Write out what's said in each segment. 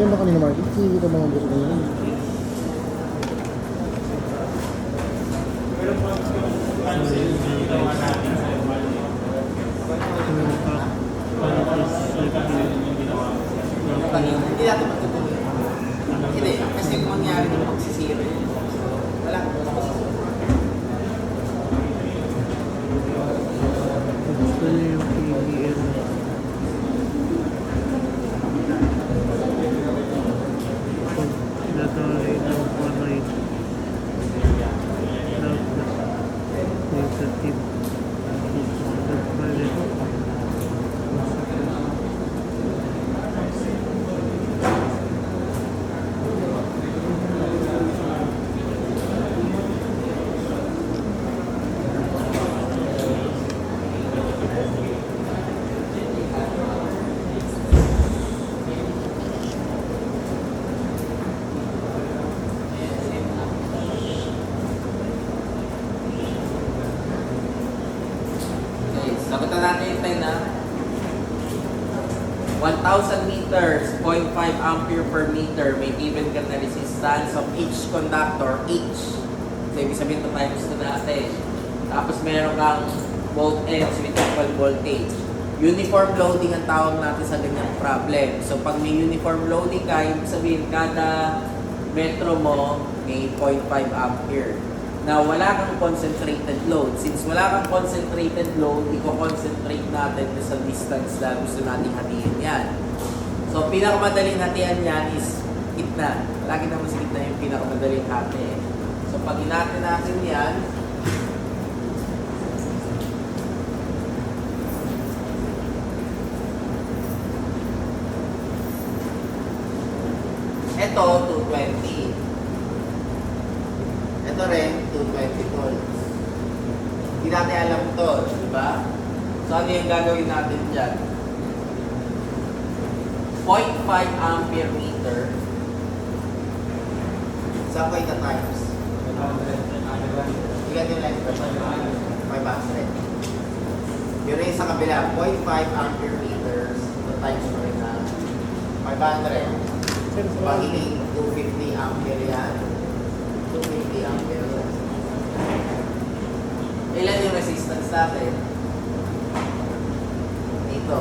Yan ba kanina, Marty? Kita mo ang gusto nyo. Hindi natin matutuloy. Hindi, kasi kung mangyari yung magsisiro yun. Wala. Gusto nyo yung PBL. Nadali ng panay. Negative. Nagpalit. Okay, sagutan natin yung time na 1,000 meters, 0.5 ampere per meter, may given ka na resistance of each conductor, each. So, ibig sabihin ito times 2 natin. Tapos, meron kang both ends with equal voltage. Uniform loading ang tawag natin sa ganyang problem. So, pag may uniform loading ka, ibig sabihin, kada metro mo may 0.5 ampere. Now, wala kang concentrated load. Since wala kang concentrated load, i-concentrate natin sa distance na gusto nating hatiin yan. So, pinakamadaling hatian yan is gitna. Lagi naman sa gitna yung pinakamadaling hati. So, pag hinati natin yan, ito, 220. Ito rin, 220 volts. Hindi natin alam ito, di ba? So, ano yung gagawin natin dyan? 0.5 ampere meter. Saan ko ito times? Ilan yung length per 500. Yun rin sa kabila, 0.5 ampere meters. Ito times ko rin na 500. Pagiging 250 ampere yan. 250 ampere. Ilan yung resistance natin? Dito.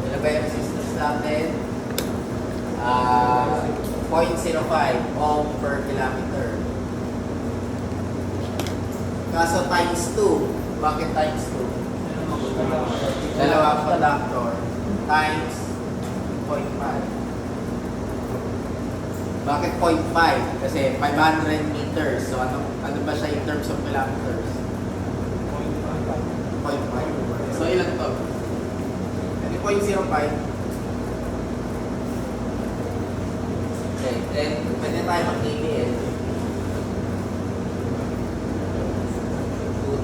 Ilan ba yung resistance natin? 0.05 ohm per kilometer. Kaso times 2. Bakit times 2? Dalawang conductor times 0.5. Bakit 0.5? Kasi 500 meters. So, ano ba siya in terms of kilometers? 0.5. So, ilan to? 0.05. Okay. Then, pwede tayo mag-KVL.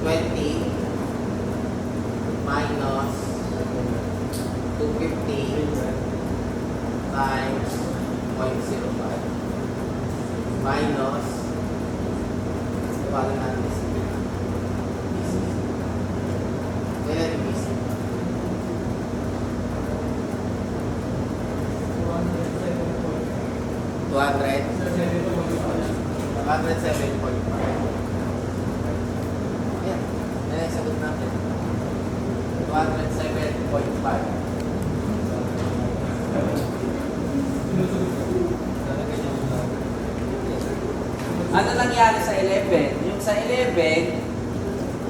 220 minus 250 times 0.05 minus paano natin BC? Kailan yung BC? 207.5. Yan. Yan ang sagot natin. 207.5. Ano nangyari sa 11? Yung sa 11,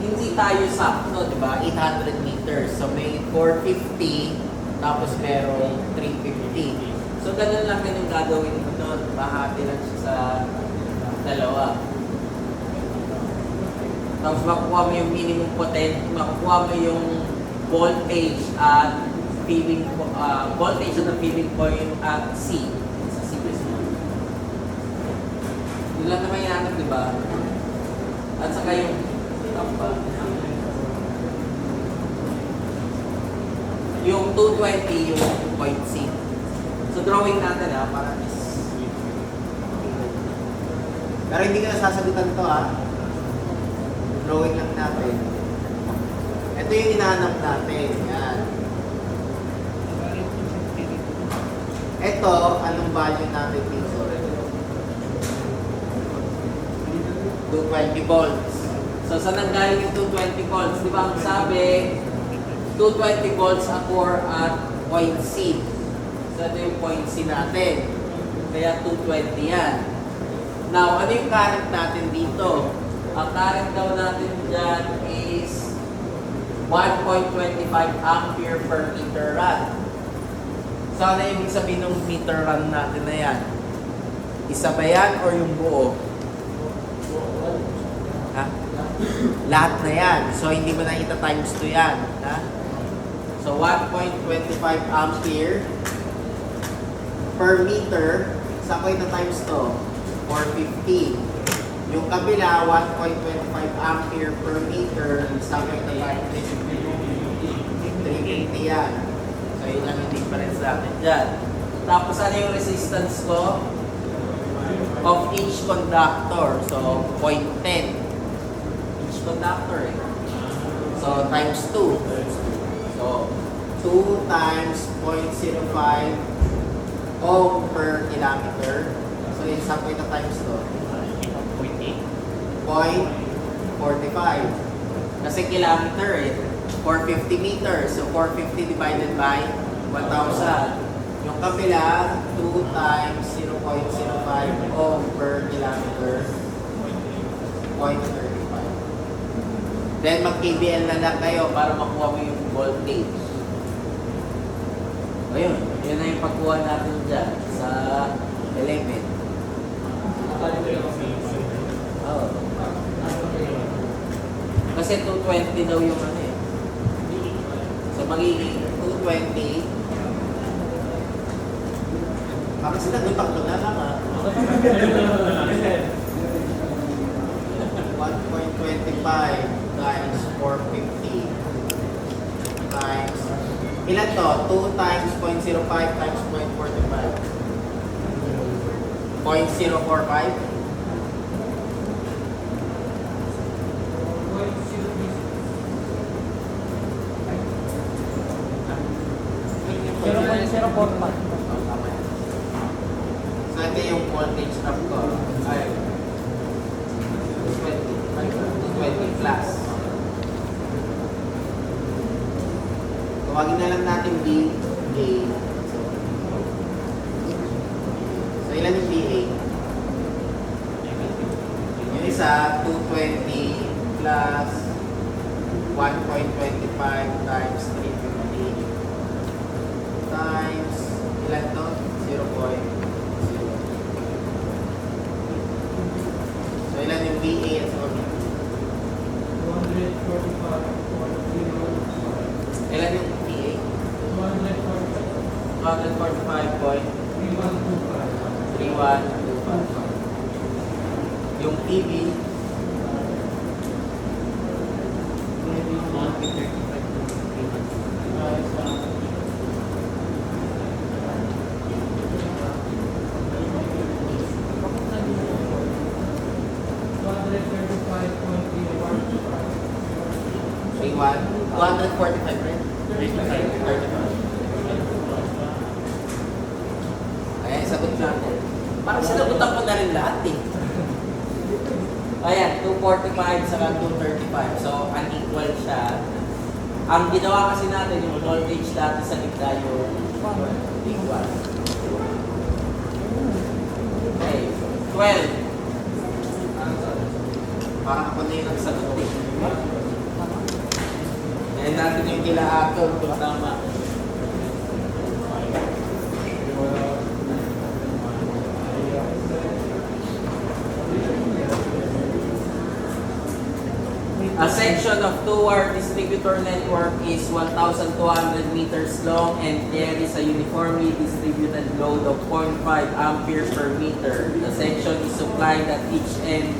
hindi tayo sakto, di ba? 800 meters. So, may 450, tapos merong 350. So, ganun lang din yung gagawin mo doon. Bahati lang siya sa dalawa. Tapos, makukuha mo yung minimum potential, makukuha mo yung voltage at feeling voltage at feeling point at C. Sa C mo. Yun lang naman yan, di ba? At saka yung yung 220 yung point C. So drawing natin para is pero hindi ka nasasagutan to drawing lang natin. Ito yung hinahanap natin. Yan. Ito, anong value natin dito. 220 volts. So, saan nanggaling yung 220 volts? Di ba ang sabi, 220 volts occur at point C. So, ito yung point C natin. Kaya 220 yan. Now, ano yung current natin dito? Ang current daw natin dyan is 1.25 ampere per meter run. So, ano yung ibig sabihin ng meter run natin na yan? Isa ba yan or yung buo? Ha? Lahat na yan. So, hindi mo nakita times 2 yan. Ha? So, 1.25 ampere per meter. Saan ko ito times to? 450. Yung kabila, 1.25 ampere per meter. Saan ko ito times 350 yan. So, yun lang yung difference natin dyan. Tapos, ano yung resistance ko? Of each conductor. So, 0.10. Each conductor eh. So, times 2. So, 2 times 0.05 ohm per kilometer. So, yung saan ko ito times to? 0.45. Kasi kilometer eh. 450 meters. So, 450 divided by 1,000. Yung kabila, 2 times 0.05 ohm per kilometer. 0.35. Then, mag-KVL na lang kayo para makuha mo yung voltage. Ayun, yun na yung pagkuha natin dyan sa element. Oh. Kasi 220 daw yung ano eh. So magiging 220. Parang sinagutak ko na lang ah. 1.25 times 450 times ilan to? 2 times 0.05 times 0.45 0.045 So ito yung voltage drop ko ay 220 plus. Tawagin na lang natin BA. So ilan yung BA? Yung isa 220 plus 1.25 times 350 times ilan to? 0.0. So ilan yung BA at so ilan yung BA? 245.3125. Yung PB One, 245, right? 35. Ayan, sagot natin. Parang sinagutan ko na rin lahat eh. Ayan, 245 saka 235. So, unequal siya. Ang ginawa kasi natin, yung voltage dati sa gitna yung equal. Okay, 12. Parang ako na yung nagsagot eh. Ayan natin yung kila atom, kung tama. A section of two-wire distributor network is 1,200 meters long and carries a uniformly distributed load of 0.5 ampere per meter. The section is supplied at each end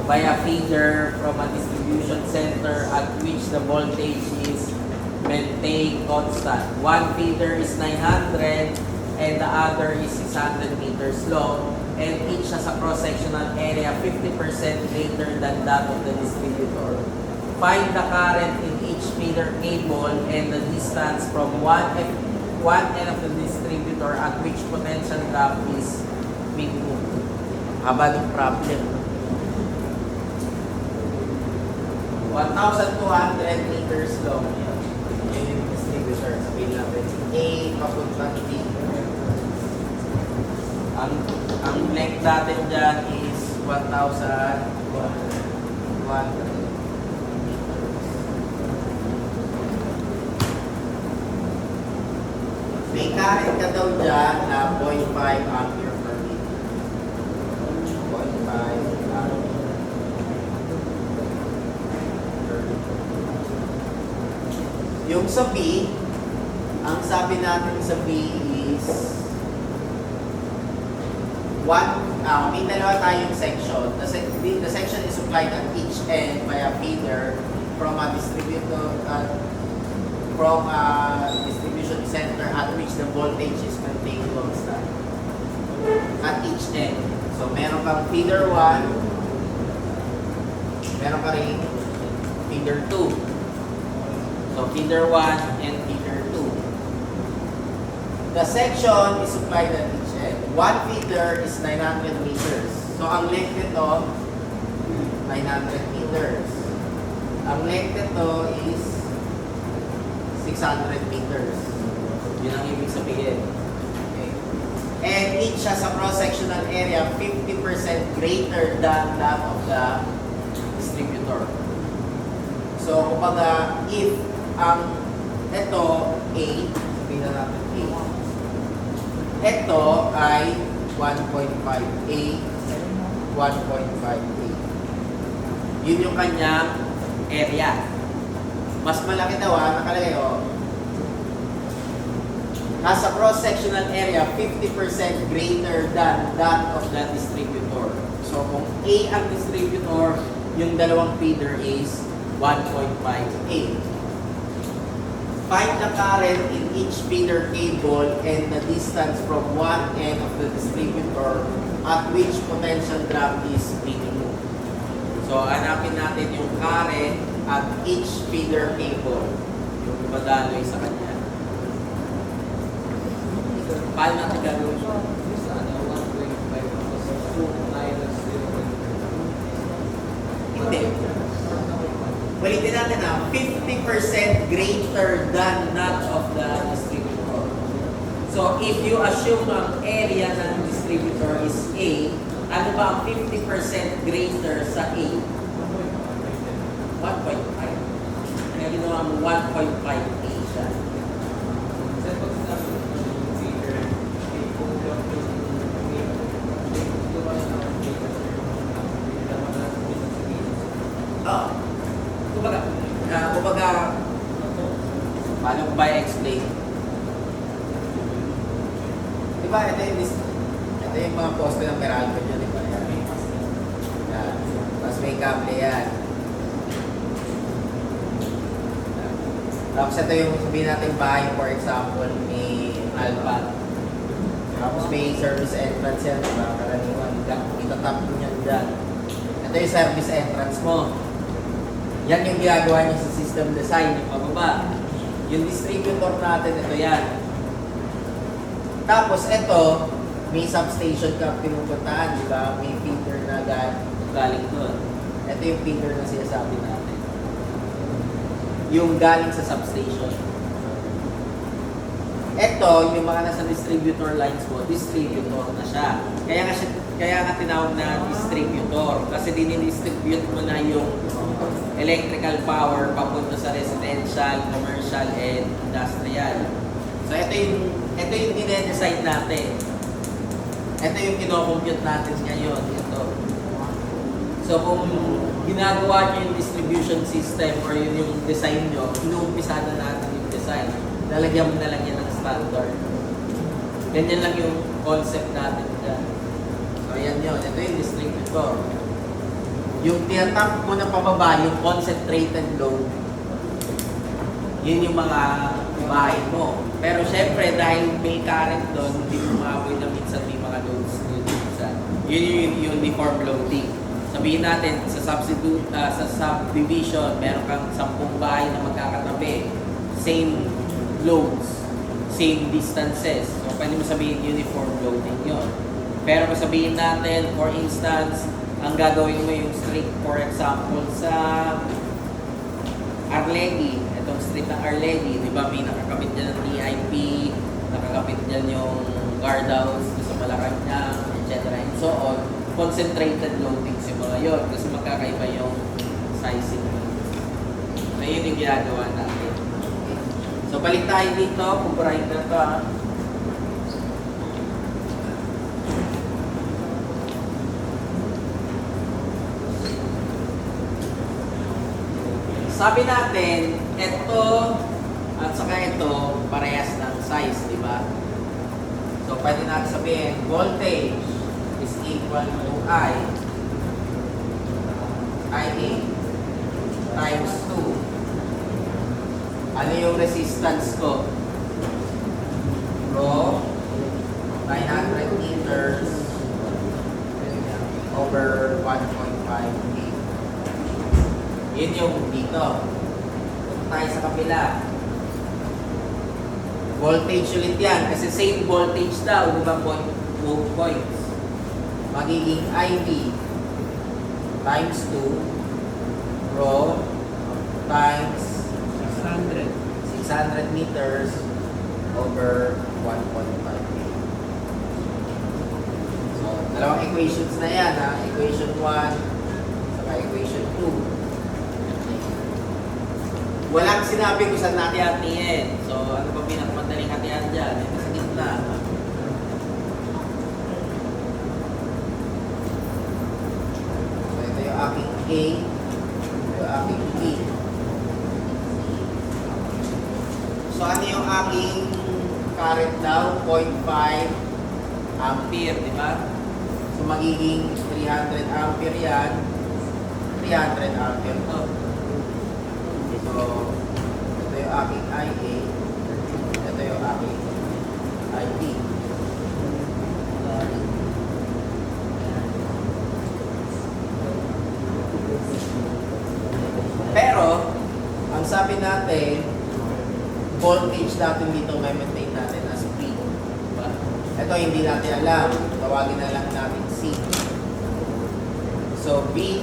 by a feeder from a distribution center at which the voltage is maintained constant. One feeder is 900 and the other is 600 meters long, and each has a cross-sectional area 50% greater than that of the distributor. Find the current in each feeder cable and the distance from one one end of the distributor at which potential drop is minimum. Haba ng problem. 1,200 meters long. Yun yung distributor. Sabihin natin. A papuntang B. Ang length natin dyan is 1,100. May current ka daw dyan na 0.5 ampere per meter. 0.5 ampere. Yung sa B, ang sabi natin sa B is may dalawa tayong section. The section is supplied at each end by a feeder from a distributor from a distribution center at which the voltage is maintained constant at each end. So meron kang feeder 1, meron ka rin feeder 2. So feeder 1 and feeder 2. The section is supplied at each end. One feeder is 900 meters. So ang length nito 900 meters. Ang length nito is 600 meters. Yun ang ibig sabihin. Okay. And each has a cross-sectional area 50% greater than that of the distributor. So, kumbaga, if ang ito A, sabihin na natin A, ito ay 1.5A, 1.5A. Yun yung kanyang area. Mas malaki daw nakalagay has a cross-sectional area 50% greater than that of the distributor. So kung A ang distributor, yung dalawang feeder is 1.5A. Find the current in each feeder cable and the distance from one end of the distributor at which potential drop is minimum. So hanapin natin yung current at each feeder cable, yung madaloy sa kanya. Paano natin gagawin? Hindi. Ulitin natin 50% greater than that of the distributor. So if you assume ang area ng distributor is A, ano ba ang 50% greater sa A? 1.5. Kaya ginawa mo 1.5A siya. Kumbaga, paano ko ba i-explain? Diba, ito yung mga poste ng Meralco nyo, diba? Yan. Tapos may kable yan. Tapos ito yung sabihin natin bahay, for example, may alpat. Tapos may service entrance yan, diba? Karaniwan, itatap mo yan dyan. Ito yung service entrance mo. Yan yung ginagawa niya sa system design, yung pababa. Yung distributor natin, ito yan. Tapos ito, may substation ka pinupuntahan, di ba? May feeder na galing doon. Ito yung feeder na sinasabi natin. Yung galing sa substation. Ito, yung mga nasa distributor lines mo, distributor na siya. Kaya nga tinawag na distributor. Kasi dinidistribute mo na yung electrical power papunta sa residential, commercial, and industrial. So ito yung dine-design natin. Ito yung kino-compute natin ngayon. Ito. So kung ginagawa nyo yung distribution system or yun yung design nyo, inuumpisa na natin yung design. Lalagyan mo na lang yan ng standard. Ganyan lang yung concept natin dyan. So yan yun. Ito yung distributor. Yung tinatap mo na pababa, yung concentrated load, yun yung mga bahay mo. Pero syempre, dahil may current doon, hindi mo maaboy na minsan may mga loads minsan. Yun yung uniform loading. Sabihin natin, sa subdivision, meron kang 10 bahay na magkakatabi. Same loads. same distances. So, pwede mo sabihin uniform loading yon. Pero kung sabihin natin, for instance, ang gagawin mo yung street, for example, sa Arlegui, itong street ng Arlegui, di ba may nakakabit dyan ng TIP, nakakabit dyan yung guardhouse sa Malacanang, etc. and so on. Concentrated loadings yung mga yon kasi magkakaiba yung sizing. So, yun yung ginagawa natin. So, balik tayo dito. Pupurahin na ito, ha. Sabi natin, ito at saka ito, parehas ng size, di ba? So, pwede natin sabihin, voltage is equal to IA times 2. Ano yung resistance ko? Rho, 900 meters over 1.5 feet. Yun yung dito. Punta tayo sa kabila. Voltage ulit yan. Kasi same voltage daw. Di ba both points? Magiging IB times 2 rho times 600 meters over 1.5 feet. So, dalawang equations na yan, ha? Equation 1 saka equation 2. Walang sinabi kung saan natin hatiin. So, ano ba pinakamadaling hatian dyan? Ito sa gitna. So, ito yung aking A. Ito yung aking B. So, ano yung aking current daw? 0.5 ampere, di ba? So, magiging 300 ampere yan. 300 ampere to. So, ito yung aking IA. Ito yung aking IB. Pero, ang sabi natin, voltage natin dito may maintain natin as V. Ito hindi natin alam. Tawagin na lang natin C. So, V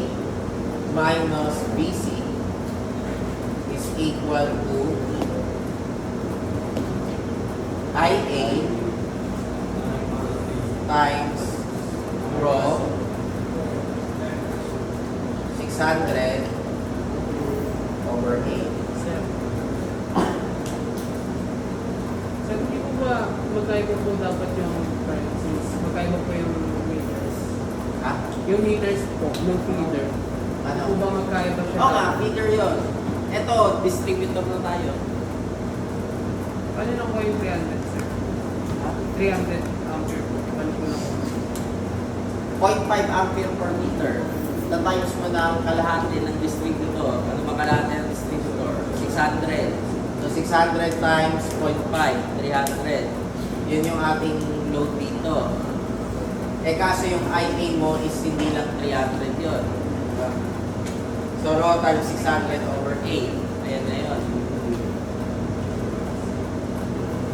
minus VC is equal to IA times rho 600 over 8. So, hindi po ba magkaiba po dapat yung prices? Magkaiba po yung meters? Ha? Yung meters po, ng feeder. Ano? Po ba magkaiba siya? Oo nga, feeder yun. Ito, distributor na tayo. Ano lang po yung 300, sir? 300 ampere po. Ano po lang po? 0.5 ampere per meter. Times mo na ang kalahati ng distributor. Ano ba kalahati ng distributor? 600. So 600 times 0.5, 300. Yun yung ating load dito. Eh kasi yung IA mo is hindi lang 300 yun. Diba? So rho times 600 over 8. Ayan na yun.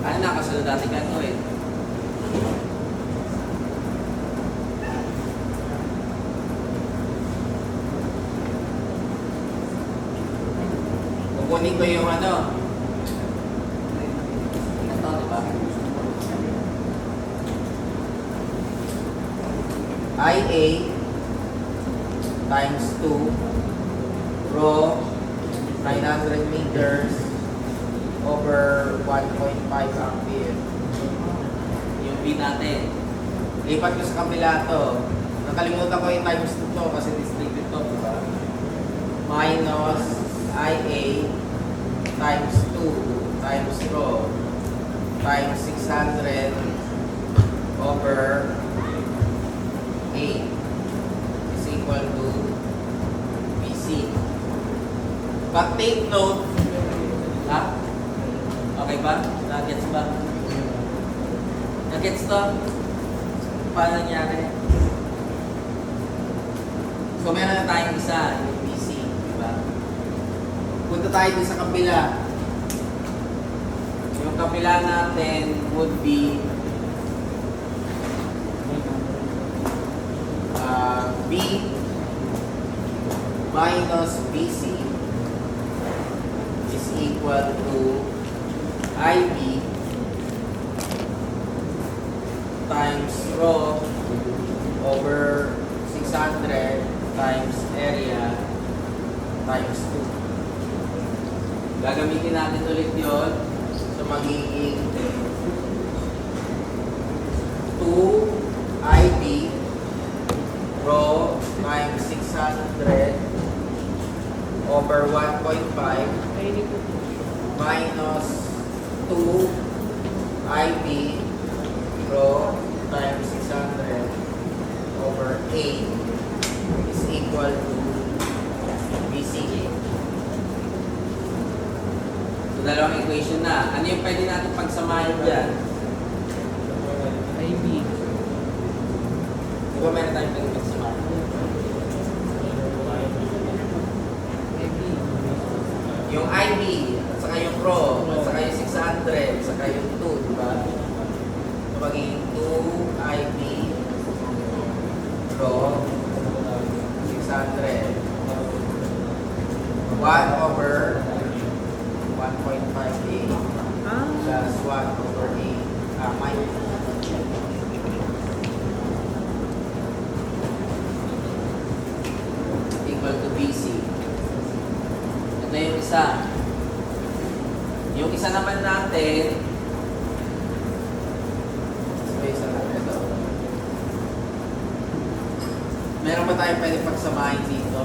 Ano na kasunod natin gagawin? Kukunin ko yung ano. Ito, diba? IA times 2 rho 900 meters over 1.5 ampere. Yung B natin. Lipat ko sa kabila to. Nakalimutan ko yung times 2 to kasi distribute to, diba? Minus IA times 2 times rho times 600 over 8 is equal to BC. But take note, ha? Okay ba? Nagets ba? Nagets to? Paano nangyari? So meron na tayong isa, yung BC, di ba? Punta tayo dun sa kabila. Yung kabila natin would be B minus BC is equal to IB times rho over 600 times area times 2. Gagamitin natin ulit yun. So magiging 2IB rho times 600 over 1.5 Kainin ko. minus 2IB rho times 600 over 8 is equal to BC. So, dalawang equation na. Ano yung pwede natin pagsamahin dyan? IB. Di ba meron tayong pwede pagsamahin? IB. Yung IB, at saka yung rho, at saka yung 600, at saka yung 2, di ba? So, magiging 2IB rho 600 1 over 1.58 Ah. plus 1 over 8 minus equal to BC. Ito yung isa. Yung isa naman natin, isa natin ito. Meron ba tayo pwede pagsamahin dito?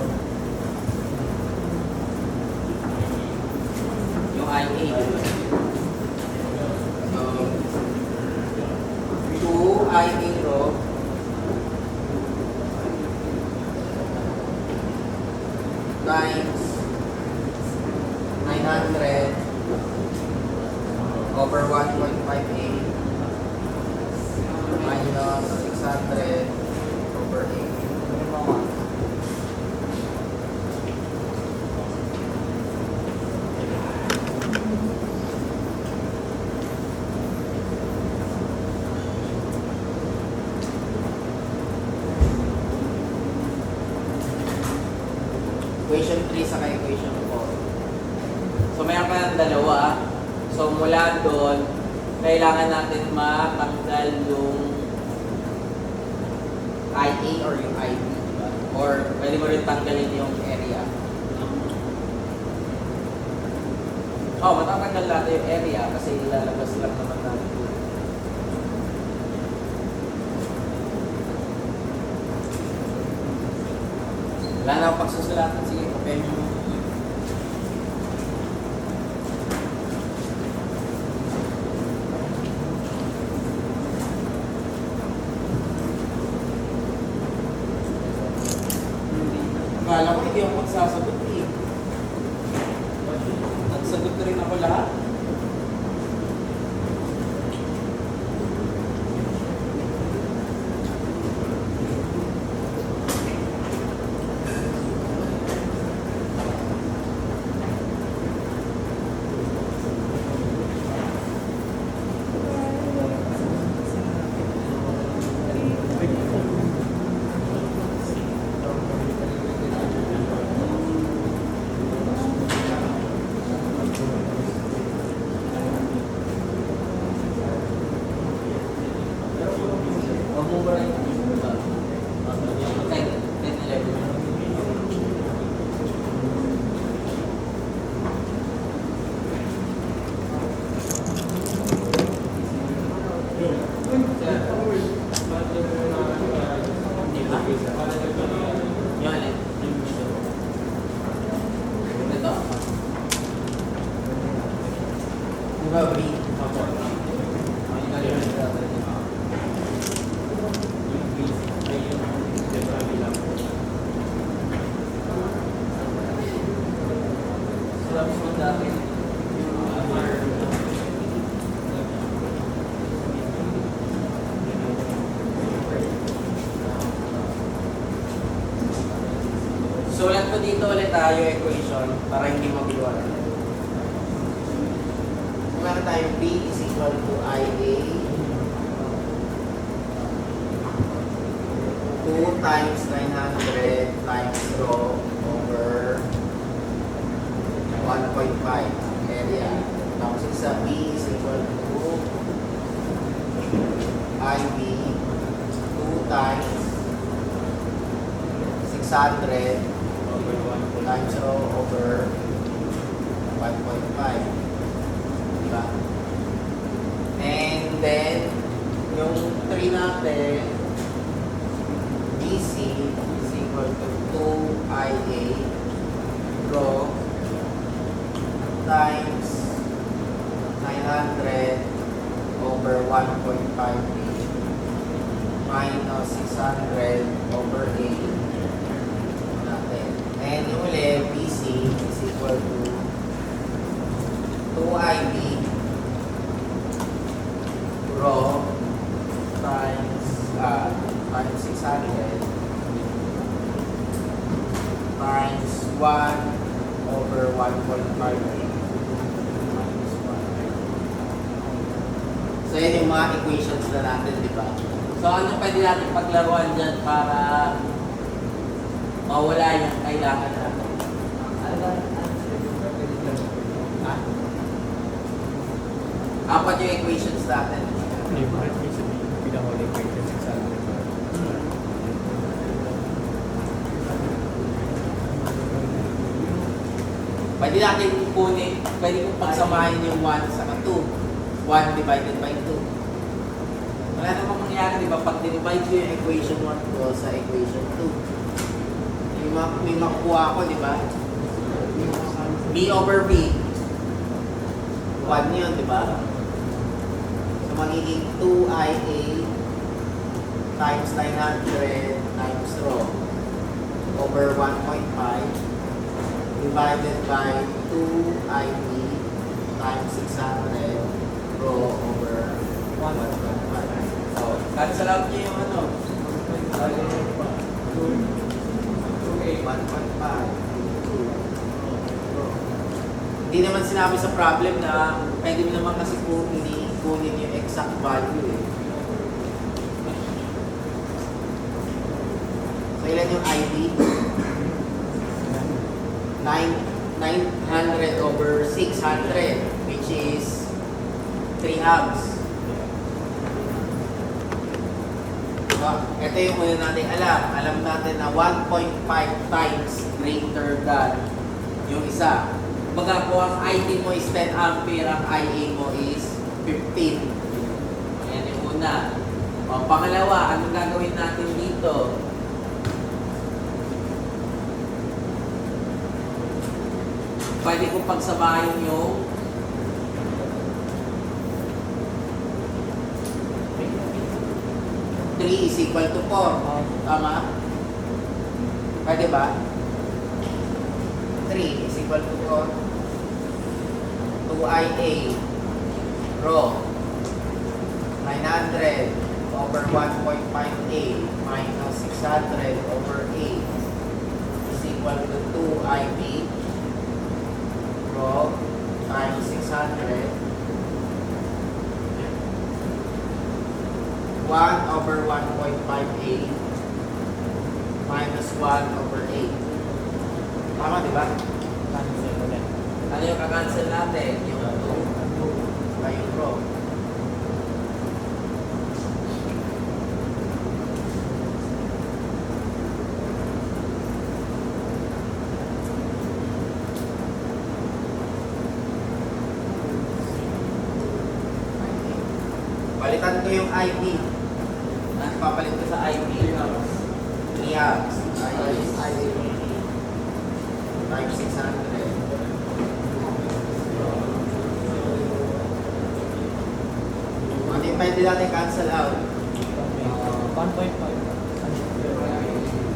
Yung IA. So, 2IA rho times 900 over 1.58 minus 600 over 8. Equation 3 sa equation 4. So, mayroon ka ng dalawa. So, mula doon, kailangan natin matanggal yung IA or yung IB. Diba? Or, pwede mo rin tanggalin yung area. Oh, matatanggal natin yung area kasi ilalabas lang naman natin. Wala na akong pagsusulatan. Sige, kopya mo. Akala ko hindi ako magsasagot eh. Nagsagot na rin ako lahat. Huwag mo ba rin? 10, 11. Yung alin? Ito? Di ba, B? Sulat ko dito ulit tayo equation para hindi mabiwan. Meron tayo tayo B is equal to IA 2 times 900 times rho over 1.5 area. Tapos isa B is equal to IB 2 times 600 times rho over 1.5. Diba? And then, yung 3 natin, BC is equal to 2IA rho times 900 over 1.5 minus 600 over 8 natin. And yung uli, BC is equal to 2IB rho times 600 times 1 over 1.5 minus 1. So, yan yung mga equations na natin, di ba? So ano pwede natin paglaruan dyan para mawala yung kailangan natin? Ha? Apat yung equations natin. Pwede natin kunin, pwede kong pagsamahin yung 1 sa 2. 1 divided by 2. Wala namang mangyari, di ba? Pag divide ko yung equation 1 ko sa equation 2, may makukuha ako, di ba? B over B. 1 yun, di ba? So, magiging 2IA times 900 times rho over 1.5 divided by 2IB times 600 rho over 1.5. So, cancel out nyo yung ano. 1.5. Hindi naman sinabi sa problem na pwede mo naman kasi kunin yung exact value eh. So, ilan yung IB? 900 over 600, which is 3 amps. So, ito yung una natin alam. Alam natin na 1.5 times greater than yung isa. Baga po, ang IT mo is 10 ampere, ang IA mo is 15. Ayan yung una. O, pangalawa, anong gagawin natin dito? Pwede kong pagsamahin yung Three is equal to 4. Tama? Pwede ba? 3 is equal to 4. 2IA rho 900 over 1.5A minus 600 over 8 is equal to 2IB rho times 600 1 over 1.5A minus 1 over 8. Tama, di ba? ano yung kakancel natin? Yung 2 by yung rho. Palitan ko yung IB. Ano papalit ko sa IB? 3 amps. IB times 600. Ano yung pwede natin cancel out? 1.5.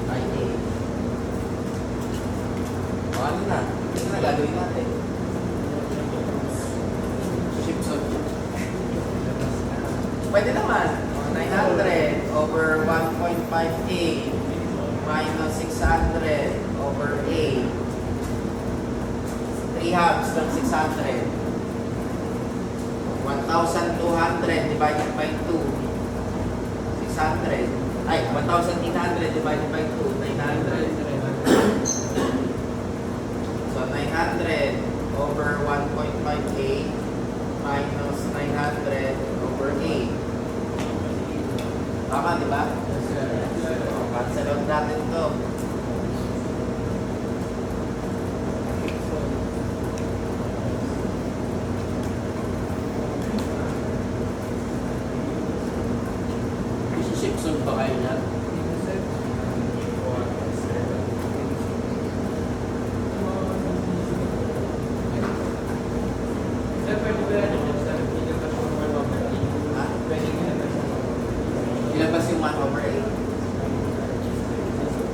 IB. O ano na? Ito na gagawin natin. Shipson. Pwede naman. 900 over 1.5A minus 600 over A. 3 halves ng 600. 1,200 divided by 2, 600. Ay, 1,800 divided by 2, 900. So, 900 over 1.58 minus 900 over 8. Tama, di ba? So, cancel out natin to. Ship soon ba kayo niyan? Sir, pwede ba yan yung sir? Hindi ba siya Ha? pwede nga na siya. Ilabas yung 1 over 8.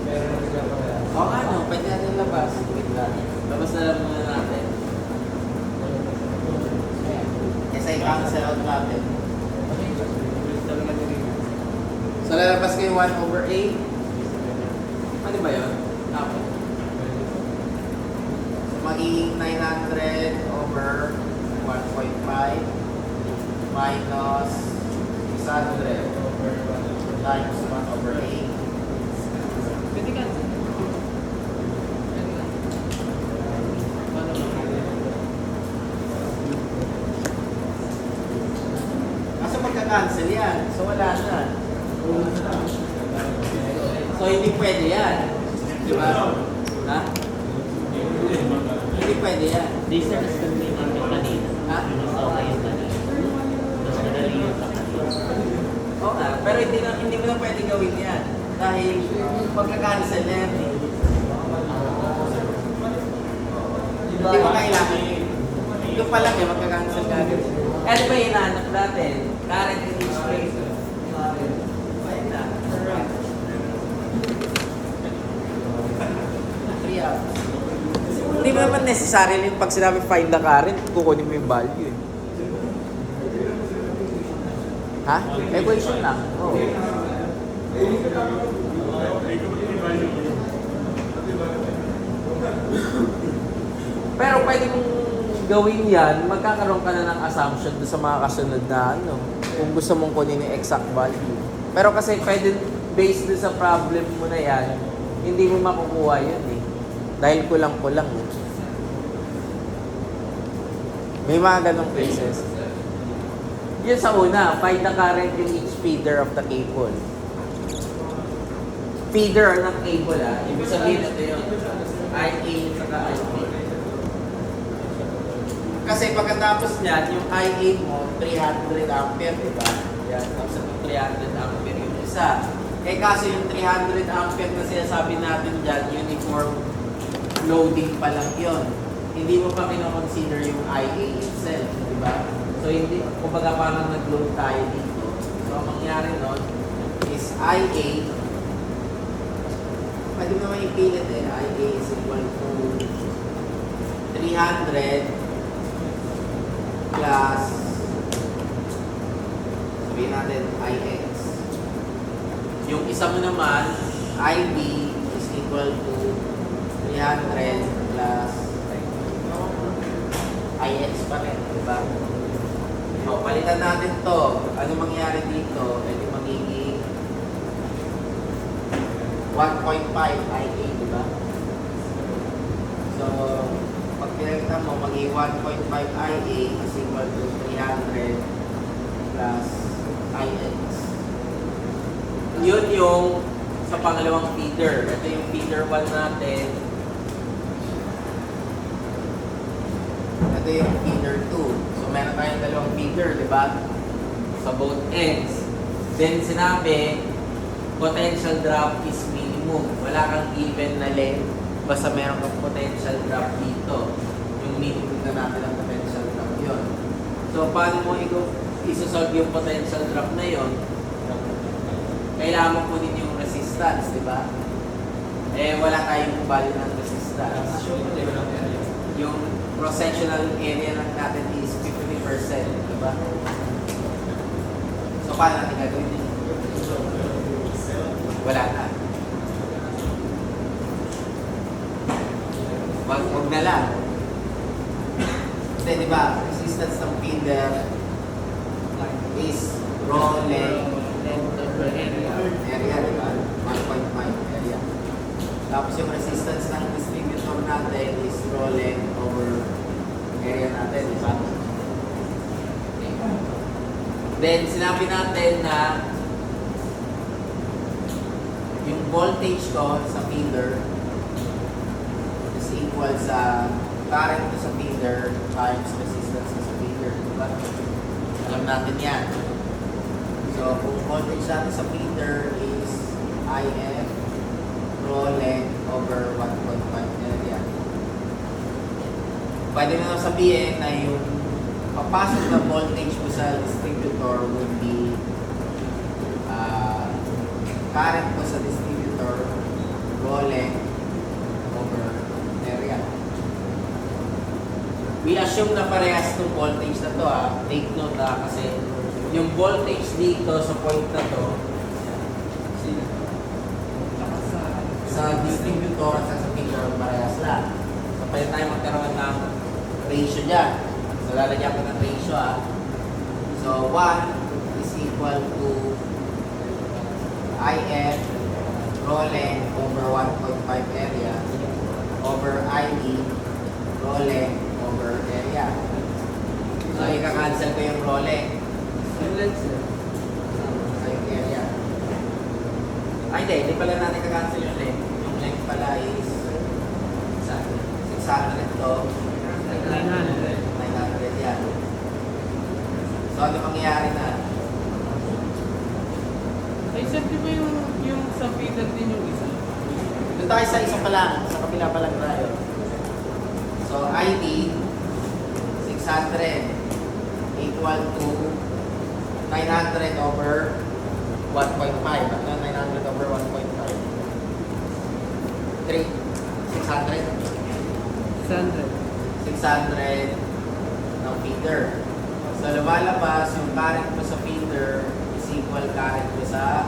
Pero nagkakaroon. Oo nga no, pwede natin labas. Wait lang. Labas na lang muna natin. Kasi i-cancel out natin. Talaga nila. So, lalabas ko yung 1 over 8. Ano ba yun? Tapos, so, magiging 900 over 1.5 minus 600 times 1 over 8. Pwede ka. Pwede ka. Paano ba? Kasi magka-cancel yan. So, wala na. So, hindi pwede yan. Di ba? Ha? Hindi pwede yan. These are the scripting namin kanina. Ha? Gusto ko yung kanina. Mas madali yung sa kanina. Oo nga. Pero hindi mo na pwede gawin yan. Dahil magka-cancel na yan eh. Hindi mo kailangan yun. Ito pa lang eh, magka-cancel ka agad. Ano ba yung hinahanap natin? Current and age rate. Ayun na. 3 hours. Hindi mo naman necessary yung pag sinabi find the current, kukunin mo yung value. Eh. Ha? Equation lang. Oo. Pero pwede mong gawin yan, magkakaroon ka na ng assumption doon sa mga kasunod na ano, kung gusto mong kunin yung exact value. Pero kasi pwede, based doon sa problem mo na yan, hindi mo makukuha yun eh. Dahil kulang-kulang eh. May mga ganong cases. Yun sa una, find the current in each feeder of the cable. Feeder ng cable ibig sabihin ito yun. IA saka IP. Kasi pagkatapos niyan, yung IA mo, 300 ampere, di ba? Yan, tapos itong 300 ampere yung isa. Eh kasi yung 300 ampere na sinasabi natin dyan, uniform loading pa lang yun. Hindi mo pa kinoconsider yung IA itself, di ba? So hindi, kumbaga parang nag-load tayo dito. So ang mangyari nun is IA, pwede mo naman ipilit eh, IA is equal to 300 plus, sabihin natin, IX. Yung isa mo naman, IB is equal to 300 plus IX pa rin, di ba? O, palitan natin to. Ano mangyari dito? E di magiging 1.5 IA, di ba? So, pag pinagta mo, magiging 1.5 IA is equal to 300 plus IX. Yun yung sa pangalawang feeder. Ito yung feeder 1 natin. Ito yung feeder 2. So, meron tayong dalawang feeder, di ba? Sa both ends. Then sinabi, potential drop is minimum. Wala kang even na length. Basta meron kang potential drop dito. Yung minimum na natin ang potential drop yun. So, paano mo isosolve yung potential drop na yun? Kailangan mo kunin yung resistance, di ba? Eh, wala tayong value ng resistance. Yung cross-sectional area lang natin is 50%, di ba? So, paano natin gagawin yun? Wala na. Wag na lang. Kasi, di ba, resistance ng feeder is raw length Length of the area. area, di ba? 1.5 area. Tapos yung resistance ng distributor natin is raw length over area natin, di ba? Then, sinabi natin na yung voltage ko sa feeder is equal sa current ko sa feeder times resistance ko sa feeder, di ba? Alam natin yan. So, kung voltage natin sa feeder is IF raw length over 1.5 area. Pwede na sabihin na yung papasok na voltage ko sa distributor would be current ko sa distributor raw length over area. We assume na parehas ng voltage na to Take note kasi yung voltage dito sa point na to Tsaka sa distributor at sa feeder parehas lang. So pwede tayo magkaroon ng ratio dyan. So lalagyan ko ng ratio So 1 is equal to IF raw length over 1.5 area over IE raw length over area. So ika-cancel ko yung raw length. Sa yung area. Ay hindi pala natin ka-cancel yung length. Yung length pala is 600 to 900. 900 yan. So ano mangyayari na? Ay, sir, di ba yung sa feeder din yung isa? Doon tayo sa isa pa lang, sa kapila pa lang tayo. So ID 600 equal to 900 over 1.5. Ano 900 over 1.5? 600 600. ng feeder. So lumalabas yung current mo sa feeder is equal current mo sa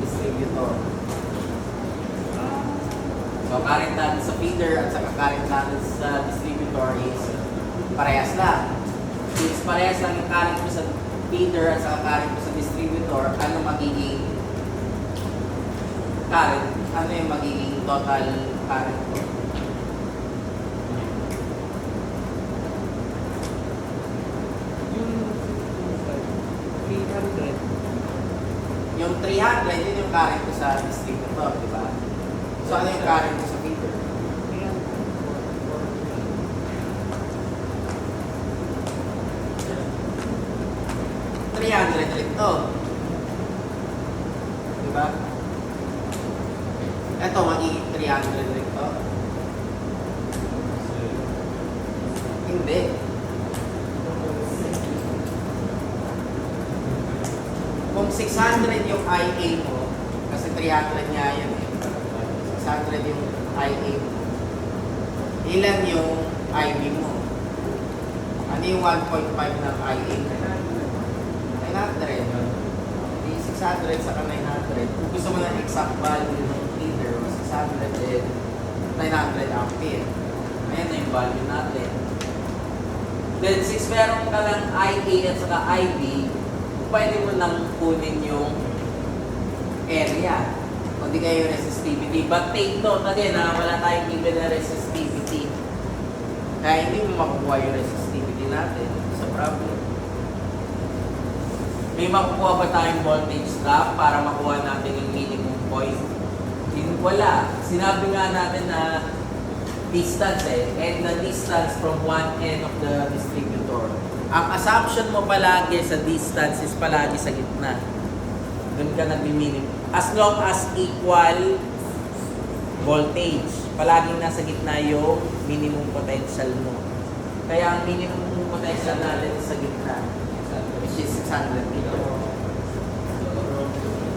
distributor. So current natin sa feeder at saka current natin sa distributor is parehas lang. Since parehas lang yung current mo sa feeder at saka current mo sa distributor, ano magiging current? Ano yung magiging total current mo? Yung 300. Yung 300, yun yung current ko sa distributor, di ba? So ano yung current ko sa feeder? 300 ulit to. Di ba? Ito, magiging 300 ulit to. Hindi. Kung 600 yung IA mo, kasi 300 nga yan 600 yung IA mo. Ilan yung IB mo? Ano yung 1.5 ng IA mo? 900. Di 600 saka 900. Kung gusto mo ng exact value ng feeder, 600 and 900 ampere. Ayan na yung value natin. Then, since meron ka ng IA at saka IB, pwede mo nang kunin yung area. O di kayo resistivity. But take note again, wala tayong given na resistivity. Kaya hindi mo makukuha yung resistivity natin sa problem. May makukuha ba tayong voltage drop para makuha natin yung minimum point? Wala. Sinabi nga natin na distance and the distance from one end of the distributor. Ang assumption mo palagi sa distance is palagi sa gitna. Doon ka nag-minimum. As long as equal voltage, palaging nasa gitna yung minimum potential mo. Kaya ang minimum potential natin is sa gitna, which is 600 meters.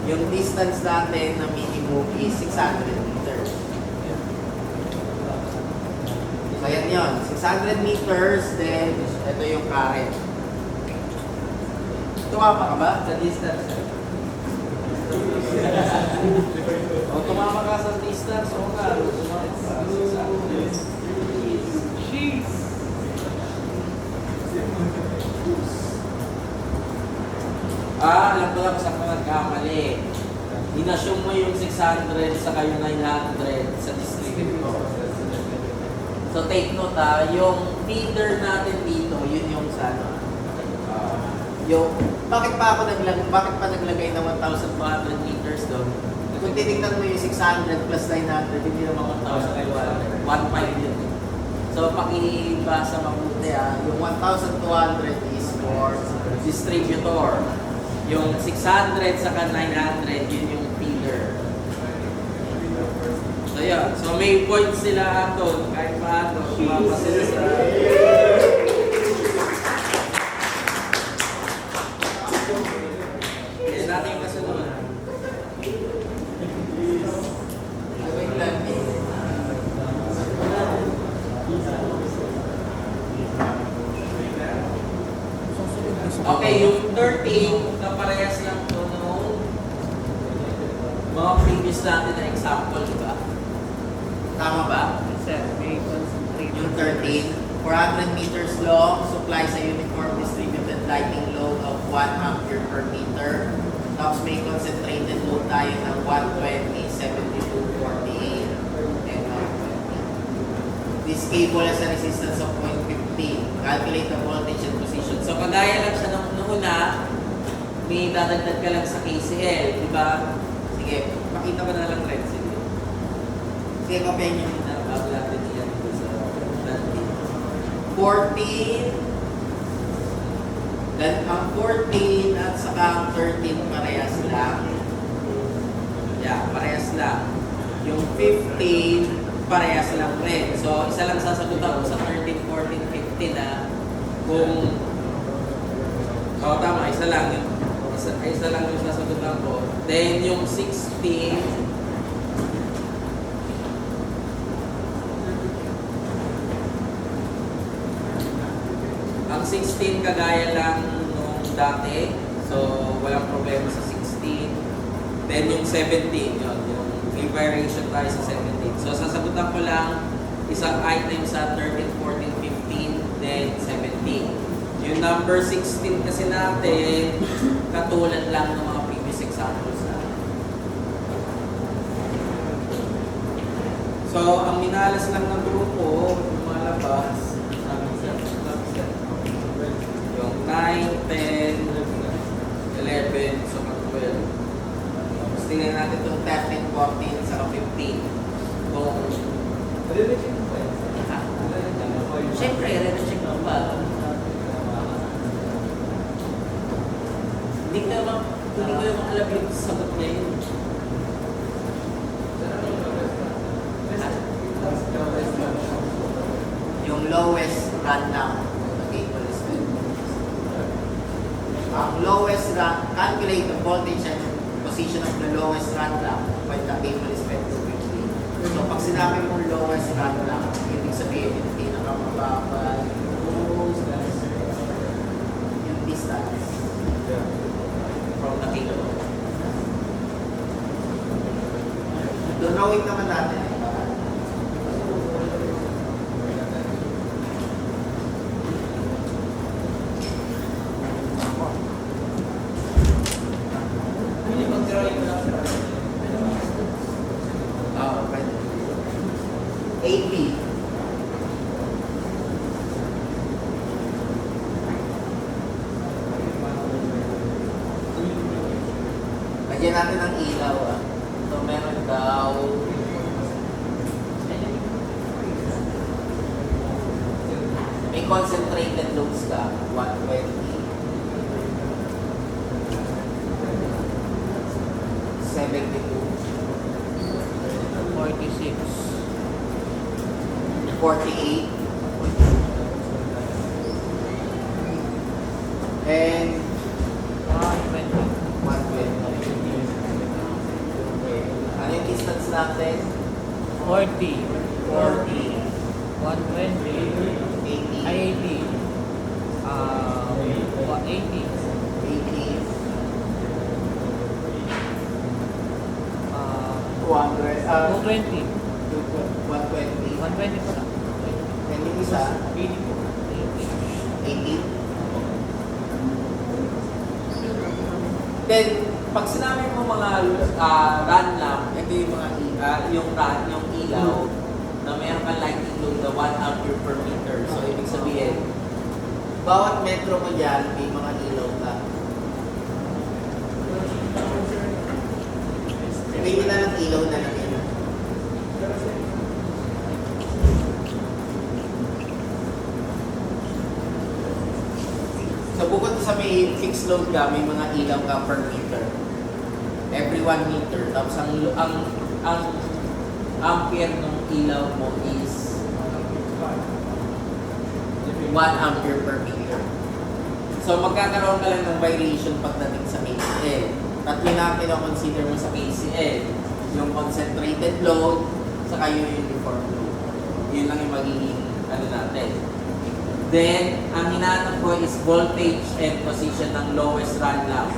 Yung distance natin na minimum is 600 meters. So yan yun, 600 meters, then ito yung current. Tumama ka ba sa distance? O tumama ka sa distance, o nga, tumama ka sa Jeez. Alam ko lang saan ka nagkamali. Inassume mo yung 600 sa kayo 900 sa distributor. So take note yung feeder natin dito, yun yung sa ano. Bakit pa naglagay ng 1,200 meters doon? Kung titignan mo yung 600 plus 900, hindi naman 1,200. 1.5 yun. So pakibasa mabuti Yung 1,200 is for distributor. Yung 600 saka 900, yun yung feeder. So yun. So may points sila doon. Kahit paano, sumama sila sa... Kasi natin yung kasunod. Wait lang. Okay, yung 13, kaparehas lang to nung mga previous natin na example, di ba? Tama ba? Sir, may concentrate. Yung 13, 400 meters long, supplies a uniform distributed lighting load of 1 ampere per meter. Tapos may concentrated load tayo ng 120, 72, 48, and 120. This cable has a resistance of 0.15. Calculate the voltage and position. So, kagaya lang siya nung una, may dadagdag ka lang sa KCL, di ba? Sige, pakita mo na lang rin. Sige. Sige, kopyahin nyo. Bago natin yan dito sa 14. Then, ang 14 at saka ang 13 parehas lang. Yeah, parehas lang. Yung 15, parehas lang rin. So, isa lang sasagutan ko sa 13, 14, 15 kung tama, isa lang yung isa lang yung sasagutan ko. Then, yung 16, ang 16 kagaya lang nung dati. So, walang problema sa 16. Then, yung 17, yun. May variation tayo sa 17. So, sasagutan ko lang isang item sa 13, 14, 15, then 17. Yung number 16 kasi natin, katulad lang ng mga previous examples natin. So, ang minalas lang ng grupo, lumalabas, yung 9, 10, 11, so 12. Tapos tingnan natin itong 13, 14, saka 15. Kung siyempre, re-check mo ba? Hindi ko naman alam yung sagot niya yun. Yung lowest rundown ng cable is ang lowest run, calculate the voltage and position of the lowest rundown when the cable is fed quickly. So pag sinabi mong lowest rundown, ibig sabihin yung pinakamababa yung distance From the cable. Drawing naman natin. Pwede. AB. Lagyan natin ng ilaw So meron daw may concentrated loads ka 120 72 46. 48 and 120. 120. Ano yung distance natin? 40. 40, 120. 80, Ay, 80. 80. 80, 200, 220. 120. 120 pala. And yung isa, 80 po. 80. Then, pag sinabi mo mga run lamp, ito yung mga yung ilaw na mayroon kang lighting load na 1 ampere per meter. So, ibig sabihin, Bawat metro mo dyan, may mga ilaw ka. May na ng ilaw na lang yun. So bukod sa may fixed load ka, may mga ilaw ka per meter. Every 1 meter. Tapos ang ampere ng ilaw mo is 1 ampere per meter. So magkakaroon ka lang ng variation pagdating sa KCL. Tatlo na ang kinoconsider mo sa KCL. Yung concentrated load, saka yung uniform load. Yun lang yung magiging ano natin. Then, ang hinahanap ko is voltage and position ng lowest run lamp.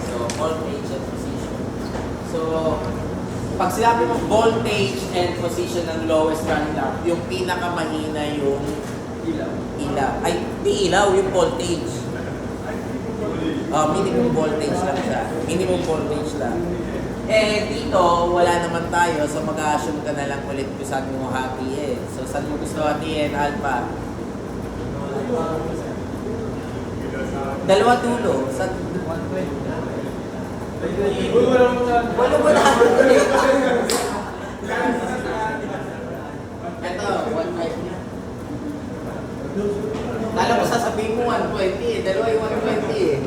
So, voltage and position. So, pag sinabi mo voltage and position ng lowest run lamp, yung pinakamahina yung ilaw. Ay, di ilaw, yung voltage. Minimum voltage lang siya. Minimum voltage lang. Eh, dito, wala naman tayo. So, mag-assume ka na lang ulit kung saan mo hatiin. So, saan mo gusto hatiin, Alpha? Dalawa dulo. Sa... Wala mo na. Ito, 150. Kala mo sasabihin mo 120 eh. Dalawa yung 120 eh.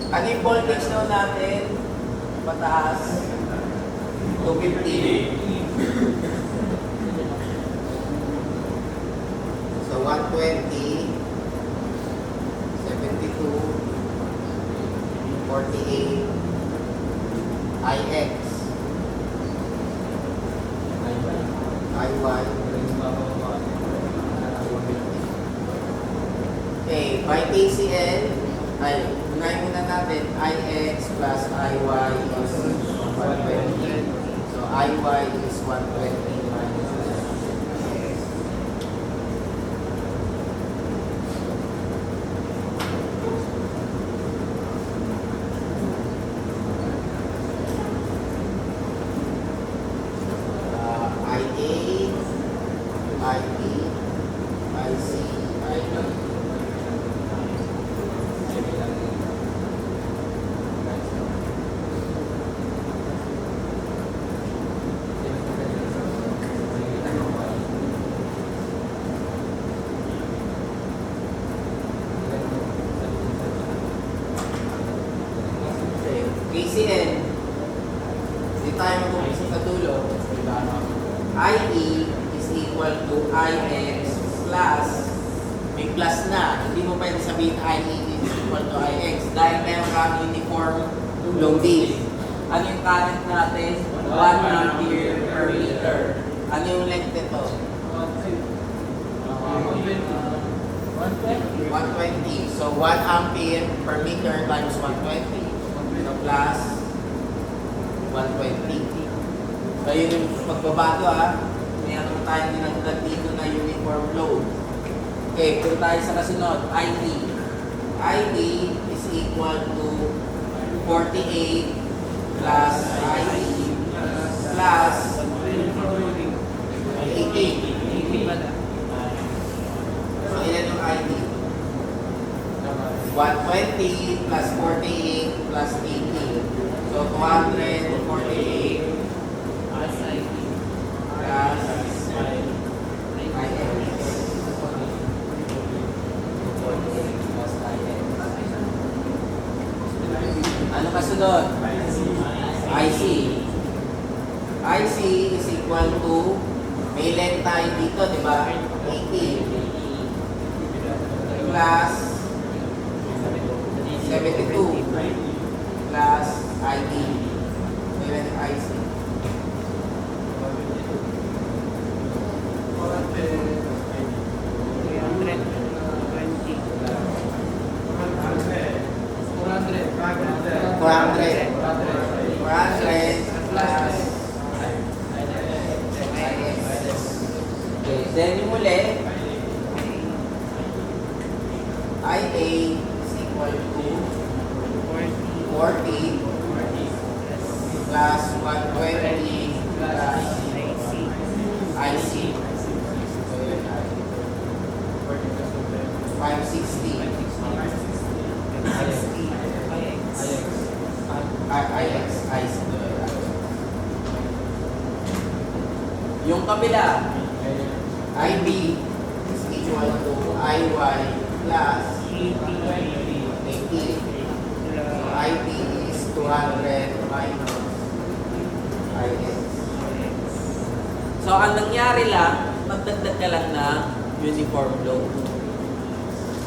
Ano yung voltage now natin? Pataas. 250. So 120, 72, 48, IX, IY. Okay, by KCL, ay, unahin muna natin, IX plus IY is 120. So, IY is 120 minus IX. IA, IB, IC, IB. KCN, hindi tayo mag-umpisa sa dulo. IE is equal to IX plus, may plus na, hindi mo pwede sabihin IE is equal to IX dahil meron kang uniform loading. Ano yung current natin? 1 ampere per meter. Ano yung length nito? 120. So 1 ampere per meter times 120. So plus 120. So yun yung pagbabago mayroon tayong dinagdag dito na uniform load. Okay, punta tayo sa kasunod. ID. ID is equal to 48 plus ID plus 80. So ilan yung ID? 120 plus 48 plus 80. So 248 plus IX. Ano kasunod? IC. IC is equal to, may length tayo dito, di ba? 80 plus 72 plus ID. May length IC. Then yung uli, is equal to 40 40 plus 120 plus IC. 560. IX. Yung kabila, IB is equal to IY plus 80. So IB is 200 minus IX. so ang nangyari lang, magdagdag ka lang ng uniform load.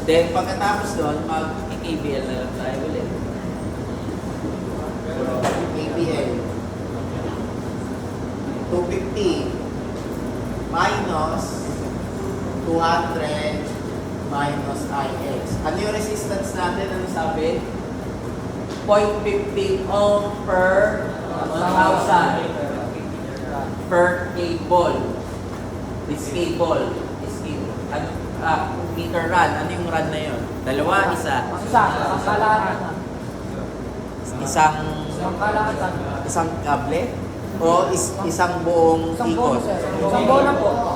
Then pagkatapos doon, mag-KBL na lang tayo ulit. So ABL 250 minus 200 minus IX. Ano yung resistance natin? Ano sabi? 0.15 ohm per 1,000 per cable. This cable. Ano, meter run. Ano yung run na yun? Dalawa, isa. Isang kable? O isang buong ikot?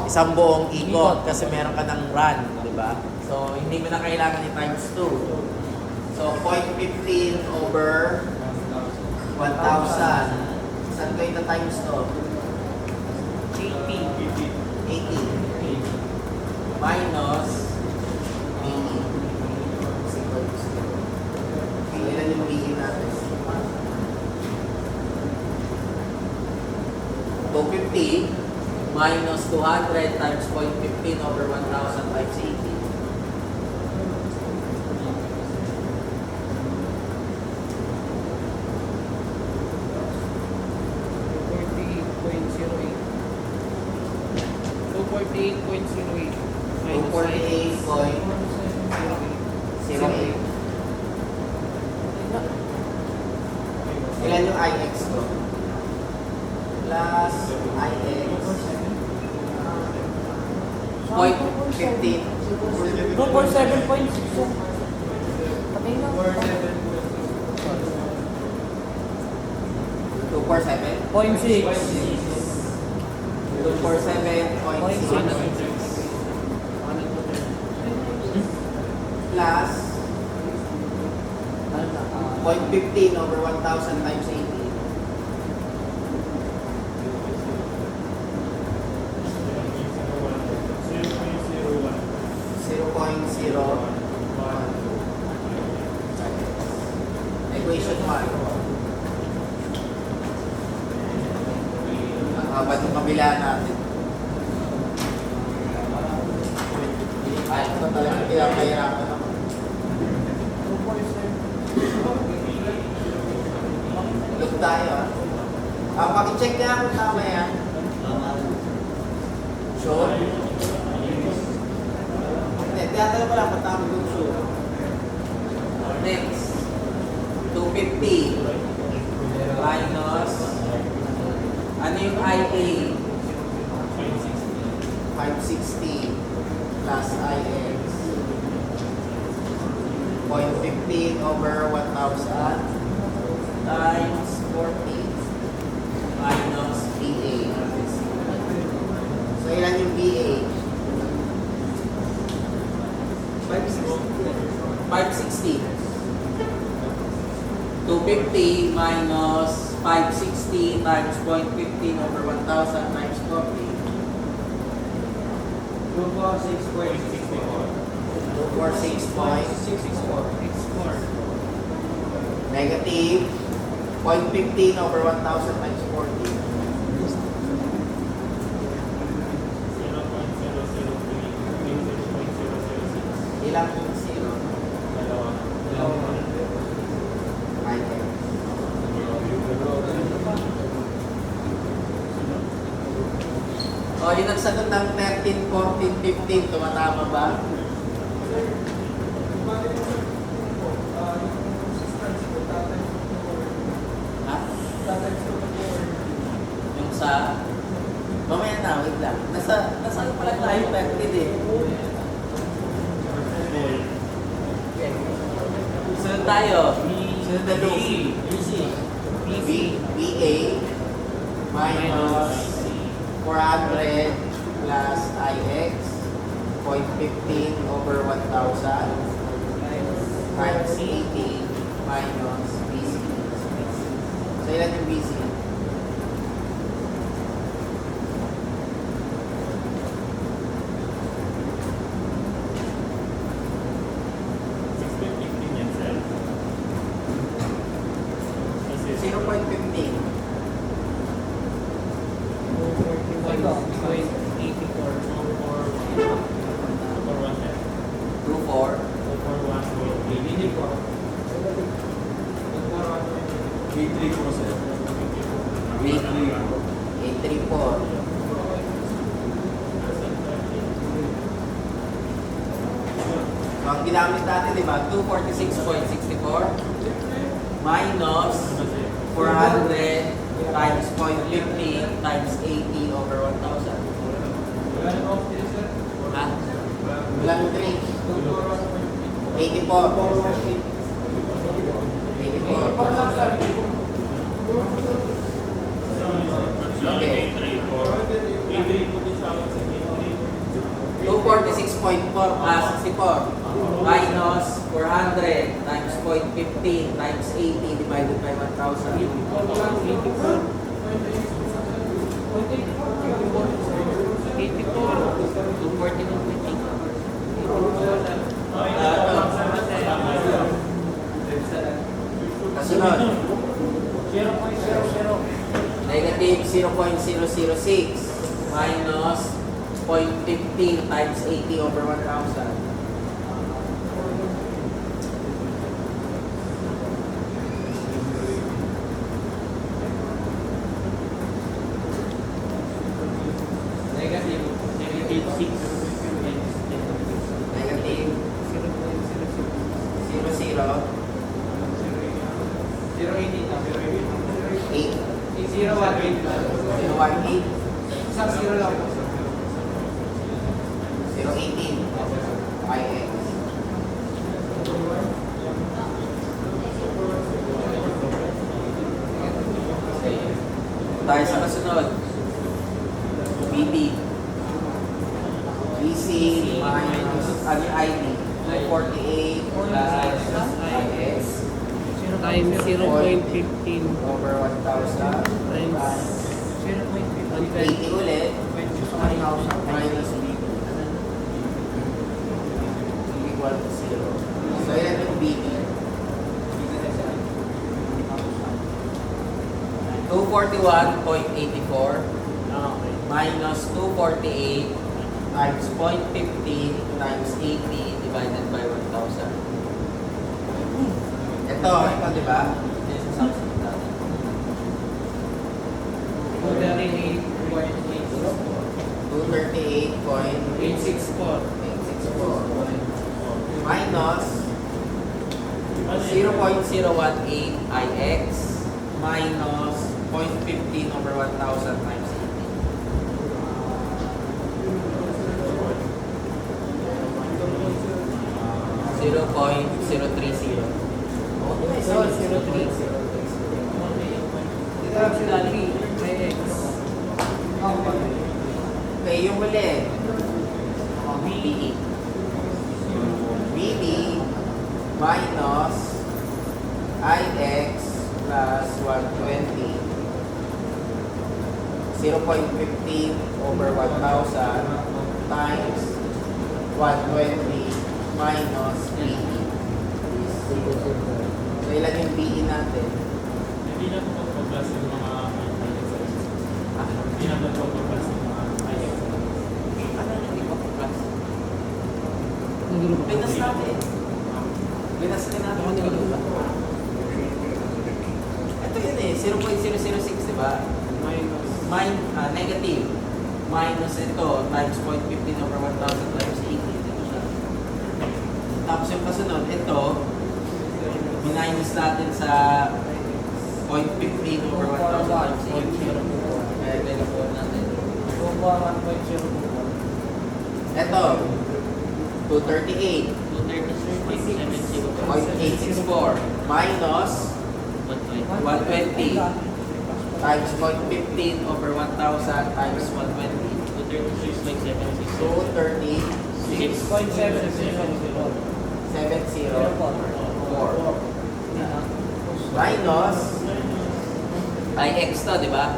Isang buong ikot kasi meron ka ng run, di ba? So, hindi mo na kailangan ni times 2. So 0.15 over 1,000. Saan ko ito times to? 80 minus BE. Ilan yung BE natin? 250 minus 200 times 0.15 over 1,000 times 80. minus 248.08. Ilan yung IX ko? Plus IX 0.15. 247? 247.6 plus 0.15 over 1,000 times 80. Equation 1. Ang haba ng kabila natin. Ay, ito talaga pinapahirapan ako. Look tayo ah. Pakicheck nga kung tama yan. Sure? Hindi, tiyatala ko lang kung tama yung sure. Next, 250 minus, ano yung IA? 560 plus IX 0.15 over 1,000 Times 40 minus BA. So ilan yung BA? 560. 250 minus 560 times 0.15 over 1,000 times 40. 246.64. Negative 0.15 over 1,000 times 40. Ilang yung zero? IX. O, yung nagsagot ng 13, 14, 15, tumatama ba? Ha? Yung sa... Mamaya na, wait lang. Nasa ano pala tayo, 13 eh. Sunod tayo. Sunod na loop. BA minus 400 plus IX 0.15 over 1,000 times 80 minus BC. So, ilan yung BC? Kasi 0.15. 24. 834. So, ang ginamit natin, di ba? 246.64 minus 400 times 0.15 times 80 over 1,000. Ha? Walang 3. 84. Okay. 246.4 plus 64 minus 400 times 0.15 times 80 divided by 1,000. Kasunod. Negative 0.006 minus 0.15 times 80 over 1,000. Negative 0.18 IX. Tayo sa kasunod. BB. BC minus ID. 48 plus IX. Times 0.15 Over 1,000. times 80 ulit. Minus BB. Equal to 0. So, yan yung BB. 241.84 minus 248 times 0.15 times 80 divided by 1,000. Ito, di ba? Ito yung substitute natin. 238.864 minus 0.018 IX minus 0.15 over 1,000 times 80. 0.030. Okay, yung muli. BE. BB minus IX plus 120. 0.15 over 1,000 times 120 minus BE. So, ilan yung BE natin? hindi na po pag-plus yung mga hindi na po pag-plus yung mga Ano yung hindi pa plus? Pinas natin. Pinas din natin. Ito yun eh, 0.006, di ba? Negative. Minus ito, times 0.15 over 1,000 times 80. Dito siya. Tapos yung kasunod, ito, minus natin sa 0.15 over 1,000 times 80. Kaya pinapon natin. Ito, 238. 0.864 minus 120 times 0.15 over 1,000 times 120. 236.704 minus IX to, di ba?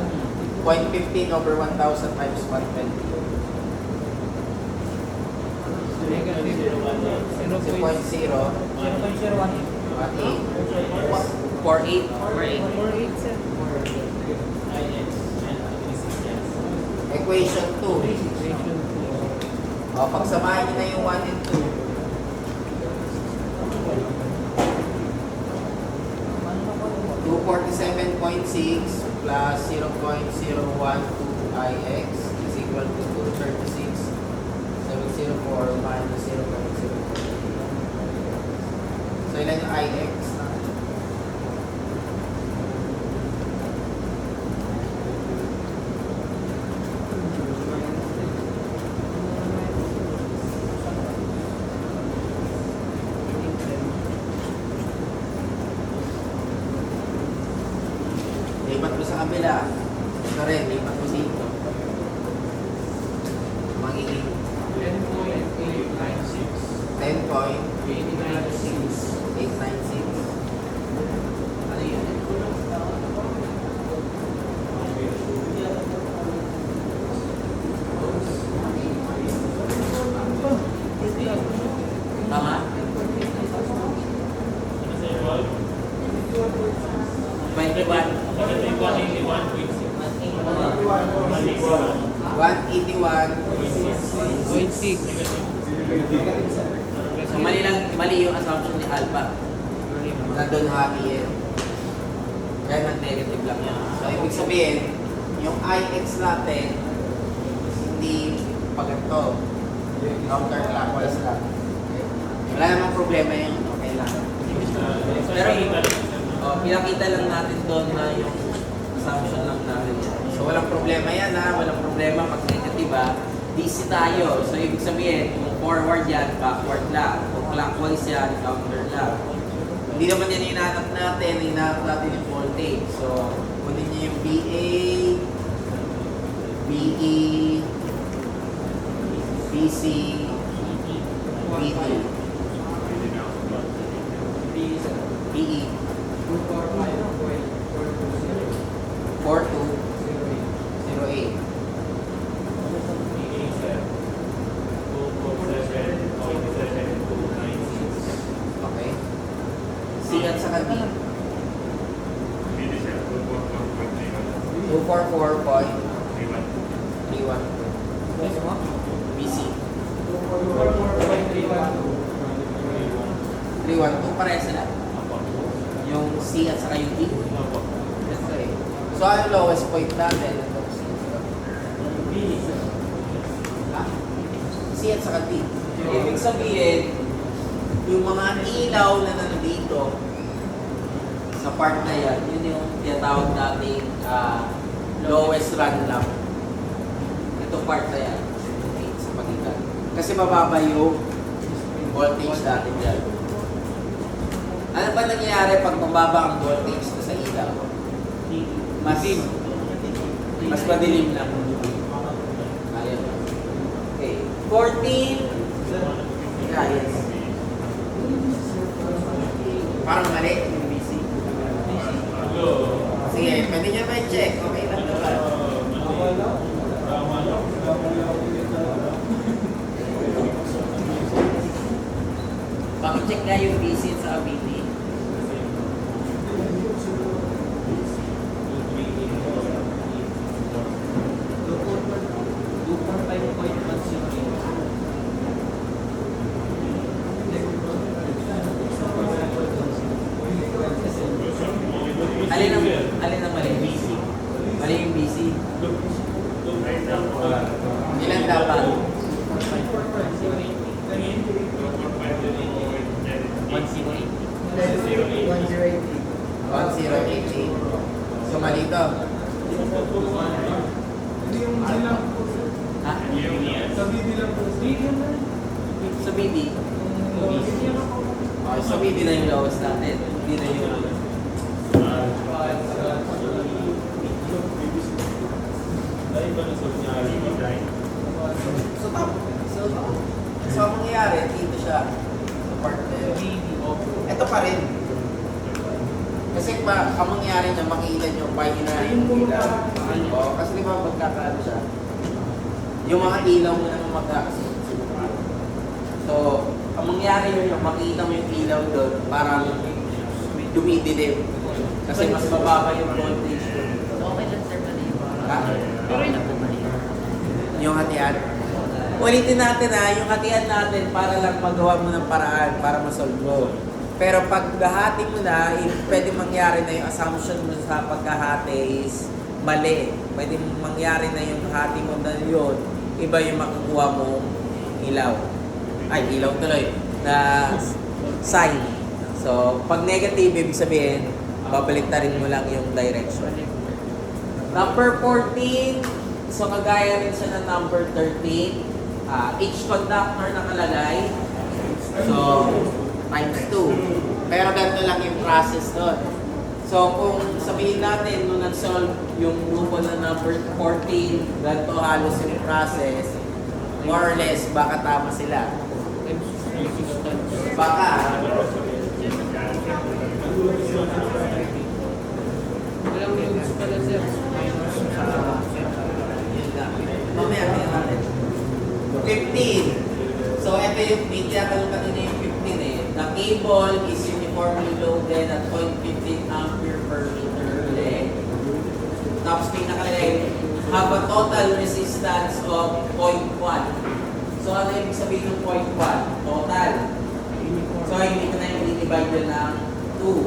0.15 over 1,000 times 120. Negative 0.018 48 equation 2. O, pagsamahin nyo na yung 1 and 2. 247.6 plus 0.012 IX is equal to 236.704 minus 0.04. So, ilan yung IX? Lipat mo sa kabila. Ito rin, lipat mo dito. Magiging 10.896. Ano yun? Tama? 181.6. So mali yung assumption ni Alpha. Nandun happy yan. Kaya nag-negative lang yan. So ibig sabihin, yung IX natin, hindi paganto. Counterclockwise lang. Wala namang problema yun. Okay lang. Pero pinakita lang natin doon na yung assumption lang natin yan. So walang problema yan ha. Walang problema pag negative ha. DC tayo. So ibig sabihin, kung forward yan, backward lang. Kung clockwise yan, counter lang. Hindi naman yan hinahanap natin. Hinahanap natin yung voltage. So kunin niyo yung BA, BE, BC, BD, BE, 4208. Okay. Sigat sa kanti. 244.31. BC. 312 pares sila. Yung C at saka yung D. Okay. So, ano lowest point natin? Itong C. C at saka D. Ibig sabihin, yung mga ilaw na nandito sa part na yan, yun yung tinatawag nating lowest run lang. Ito part na yan. Sa pagitan. Kasi mababa yung voltage natin dyan. Ano ba nangyayari pag mababa ang voltage na sa ilaw? Mas madilim lang. Ayun. Okay. 14. Yes. Parang mali yung BC. Sige, pwede nyo may check. Okay lang naman. Paki-check nga yung BC sa ABT. Alin ang mali? BC. Mali yung BC. Ilan dapat? 1080. So mali ito. Hindi yung D lang po. Ha? Sa BD lang po. BD lang. Sa BD? Okay, so hindi na yung lowest natin. Hindi na yung... So, so ang mangyayari, dito siya. Sa part na yun. Ito pa rin. Kasi ang mangyayari niya, makikita niyo pa yun na yung ilaw. Oo, kasi di ba magkakaano siya? Yung mga ilaw mo na magkakasunod. So, ang mangyayari yun, makikita mo yung ilaw doon, parang dumidilim. Kasi mas mababa yung voltage doon. Okay lang sir, mali. Ha? Pero yun ako mali. Yung hatian. Ulitin natin yung hatian natin para lang magawa mo ng paraan para masolve mo. Pero pag gahati mo na, pwede mangyari na yung assumption mo sa pagkahati is mali. Pwede mangyari na yung hati mo na yun, iba yung makukuha mo ilaw. Ay, ilaw tuloy. Na sign. So, pag negative, ibig sabihin, babaliktarin mo lang yung direction. Number 14, so kagaya rin siya ng number 13. Each conductor nakalagay. So, times 2. Pero ganito lang yung process doon. So, kung sabihin natin, nung nag-solve yung grupo na number 14, ganito halos yung process, more or less, baka tama sila. Baka. Alam mo yung pala sir. Mamaya, natin. 15. So, ito yung tinatanong kanina yung 15 eh. The cable is uniformly loaded at 0.15 ampere per meter ulit. Tapos nakalagay, have a total resistance of 0.1. So, ano yung sabihin ng 0.1? Total. So, hindi ko na yung i-divide yun ng 2.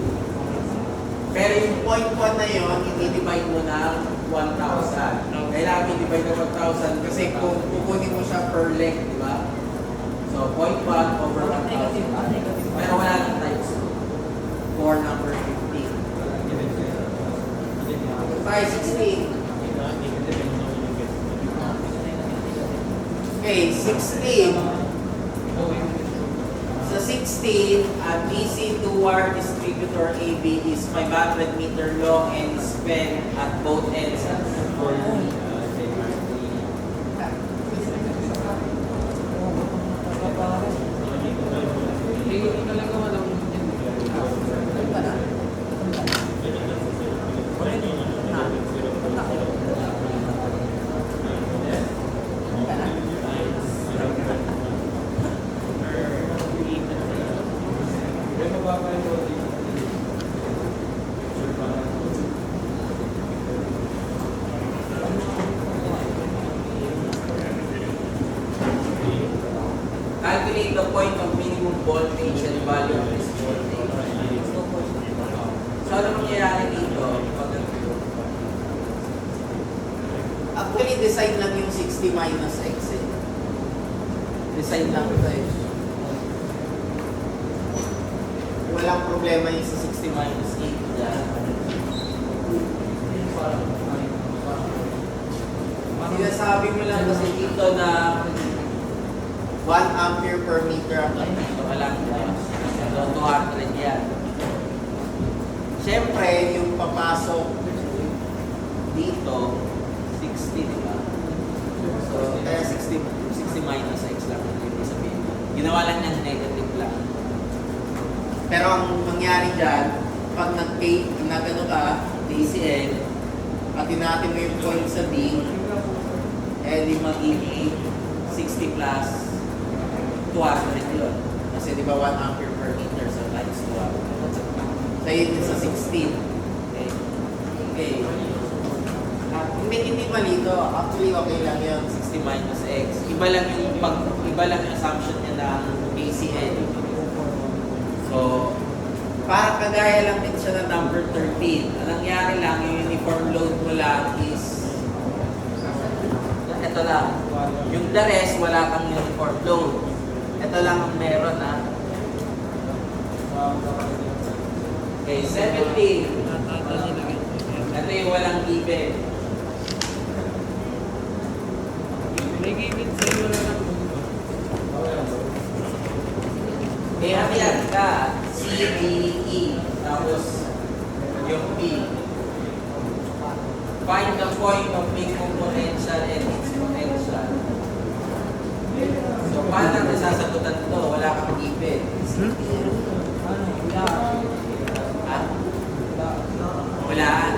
Pero yung 0.1 na yun, i-divide mo ng 1,000. Kailangan i-divide ng 1,000 kasi kung kukunin mo siya per leg, di ba? So, 0.1 over 1,000. Pero wala nang times 2 for number 15. Tayo 16. Okay, 16. Sa 16, DC two-wire distributor AB is 500 meter long and is fed at both ends at 4 Hindi ko talaga walang Calculate the point of minimum voltage and value of this voltage. So, ano mangyayari dito? Actually, design lang yung 60 minus x eh. Design lang ito eh. Walang problema yung sa 60 minus 8 dyan. Sinasabi mo lang kasi dito na 1 ampere per meter ang ito. Alam mo na. So, 200 yan. Siyempre, yung papasok dito, 60, di ba? So, kaya 60 minus x lang ang ibig sabihin. Ginawa lang niya negative lang. Pero ang mangyari dyan, pag nag-ano ka, DCL, pati natin mo yung point sa D, eh di magiging 60 plus 200 yun. Kasi di ba 1 ampere per meter, so times 2. So yun sa 16. Okay. Okay. Hindi malito. Actually, okay lang yun. 60 minus x. Iba lang yung assumption niya ng ACL. So, parang kagaya lang din siya ng number 13. Ang nangyari lang, yung uniform load mo lang is ito lang. Yung the rest, wala kang uniform load. Ito lang ang meron, ha? Okay, 17. Ito yung walang given. may given sa iyo na lang. May hati-hati ka. C, B, E. Tapos yung B. Find the point of minimum potential and its potential. So, paano natin sasagutan to? Wala kang given. Ha? Walaan.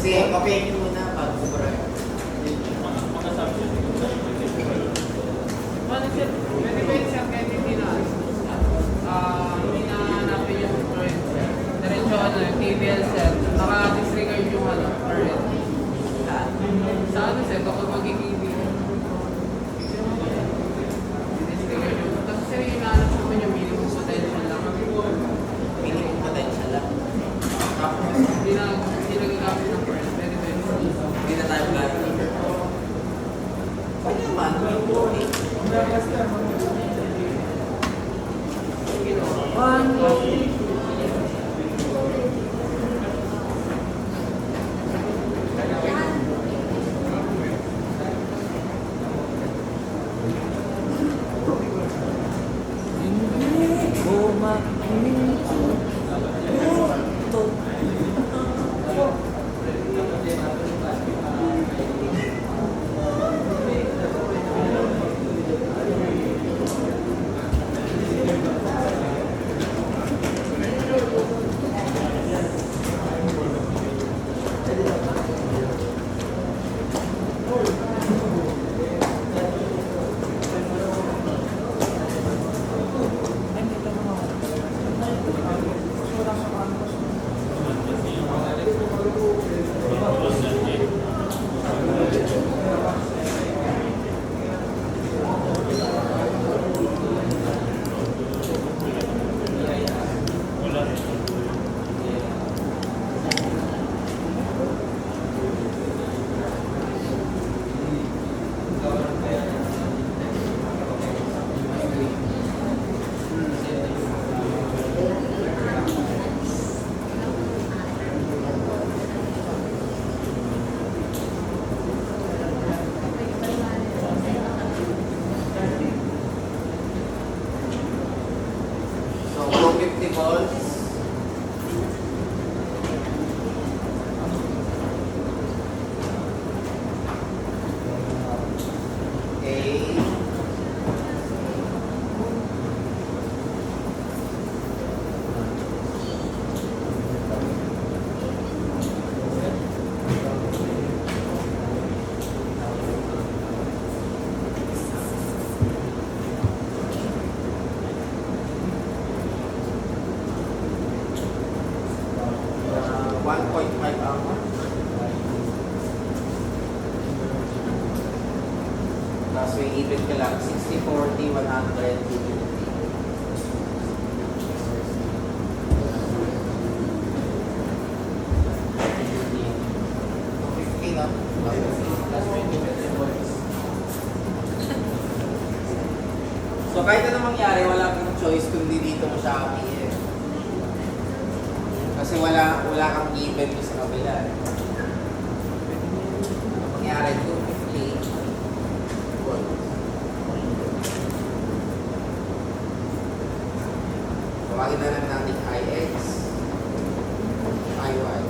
Sige, kapayin niyo muna pag ubra. Ano sir, pwede ba yun sir kahit hindi na hindi na hanapin yung current sir. Diretso ano yung KVL sir, naka-disregard yung ano, current. Sa ano sir, kapag mag-KVL. Disregard yung, kasi sir yung nahanap naman yung minimum potential lang. Minimum potential lang. Tapos, Hindi nagagamit ng current, pwede ba yun? Hindi na tayo gano'n. pwede naman. So, 250 volts. Okay. Uh, 1.5 hours. Tapos may even ka lang, 60, 40, 100, 250. So kahit ano mangyari, wala kang choice kundi dito mo siya kapihin. Kasi wala kang given mo sa kabila. Ang mangyari, 250 volts. Tawagin na lang natin IX, IY.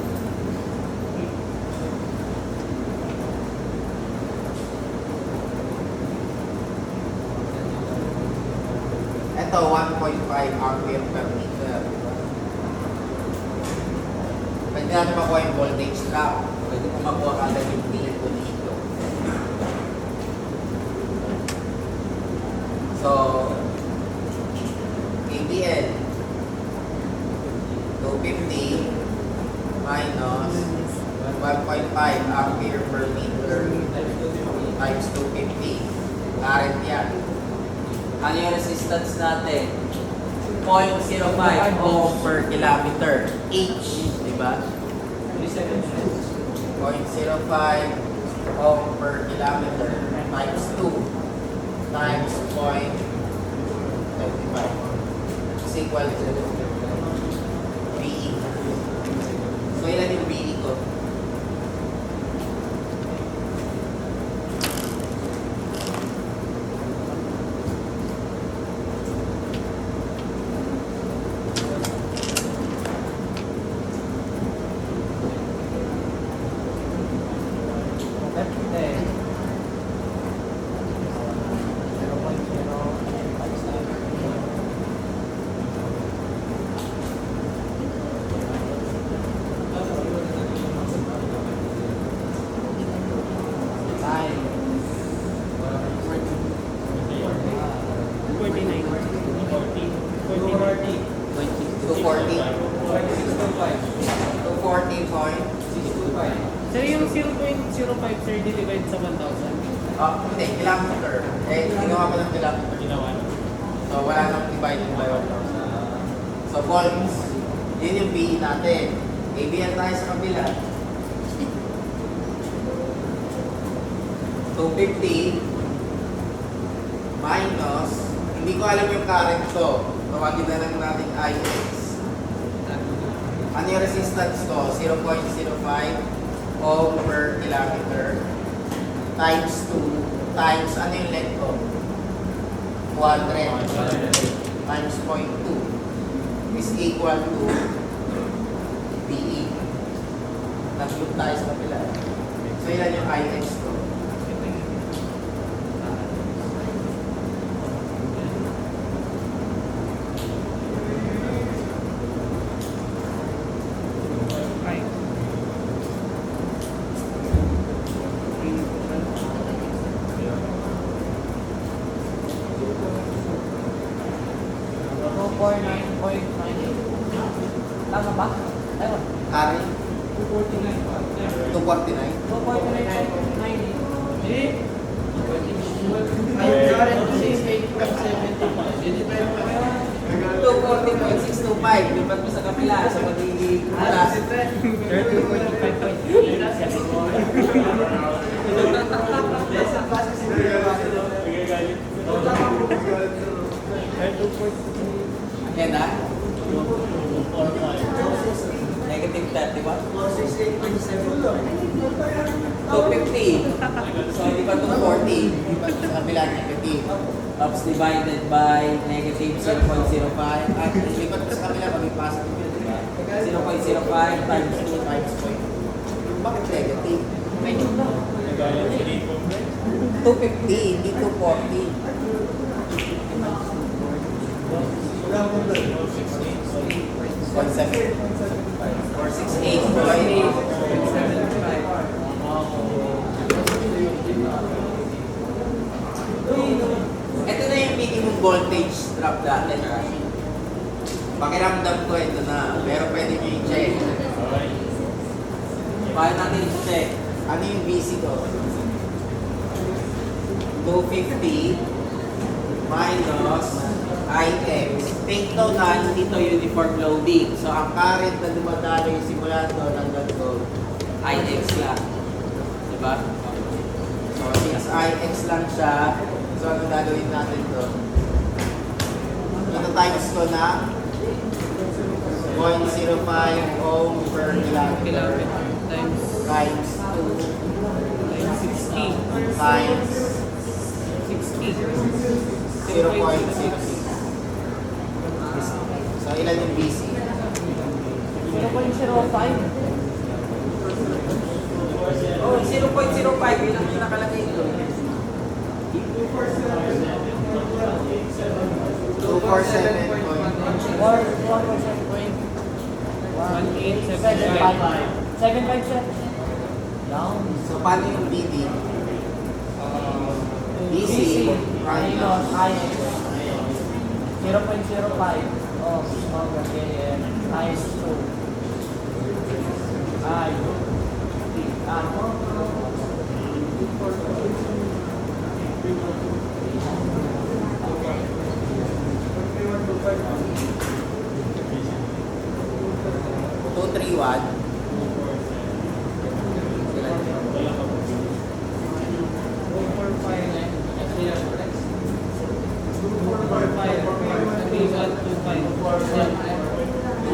Ito, 1.5 ampere per meter. Pwede natin makuha yung voltage drop. Pwede mo makuha agad yung dito dito. So, KVL 250 minus 1.5 ampere per meter times 250. Current yan. Ano yung resistance natin? 0.05 ohm per kilometer. H, di ba? 0.05 ohm per kilometer times 2 times 0.25 is equal to VE. So, ilan yung VE ko? 240. 625. 240 point. 625. Sir, yung 0.05 sir, divide sa 1,000. Hindi, kilometer. Eh, ginawa ko ng kilometer. Ginawa na. So, wala nang divided by 1,000. So, volts. Yun yung PE natin. ABL tayo sa kabila. 250 minus, hindi ko alam yung current ko. Tawagin na lang natin IX. Ano yung resistance ko? 0.05 ohm per kilometer times 2 times, ano yung length ko? 200 times 0.2 is equal to PE. Nag-loop tayo sa kapila. So, yan yung IX ko. Tama ba? Ewan. Current, 249. 249. 249.9. Eh? Ay, current 240.625. Lipat mo sa kapila. So, magiging plus. 30.8. Yan na. 245. Negative 31. 250. 250. So, di ba 240? Lipat sa kabila, negative. Tapos divided by negative 0.05. At lipat sa kabila, mag-ipasa ko yun, di ba? 0.05 times 2 Times point. Bakit negative? Nagalit si Rico. 250, hindi 240. 1.7 or 6.8. Ito na yung minimum voltage drop natin. Pakiramdam ko ito na, pero pwede nyo i-check. Okay. Paano natin i-check? Ano yung VC ko? 250 minus IX. Take note na hindi to uniform loading. So, ang current na dumadalo yung simula doon hanggang doon, IX lang. Diba? so, since IX lang siya, so ano gagawin natin doon? Ito times ko na 0.05 ohm per kilometer times times 60. 2 times 60. 0.6. So, ilan yung BC? 0.05. Oh, 0.05. Yun ang yung nakalagay doon. 247 7.5 sir. So, paano yung BD? BC minus IX 0.05 of KM times 2 I Two, three, one. Four, 5.31.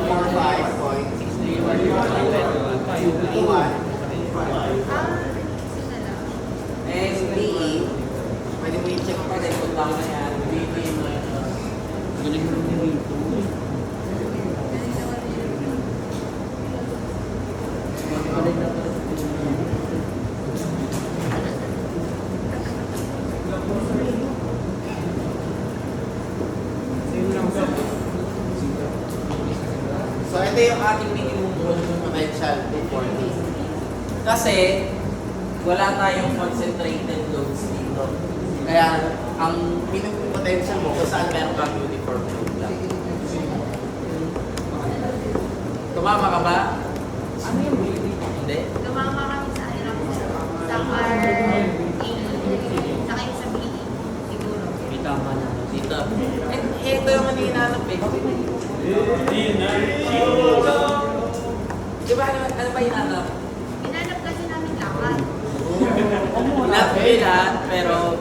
SBE. Pwede mo i-check pa rin kung tama na yan. BB minus. So, ito yung ating minimum potential 240. Kasi, wala tayong concentrated loads dito. Kaya, ang minimum potential mo kung saan meron kang uniform load lang. Tumama ka ba? Ano yung building? Hindi. Tumama kami sa ano, sa R80, saka yung sa BE, siguro. May tama na. Dito. Ito yung ano yung hinahanap eh. Di ba ano ba hinahanap? Hinanap kasi namin lakad. Hinanap kayo lahat, pero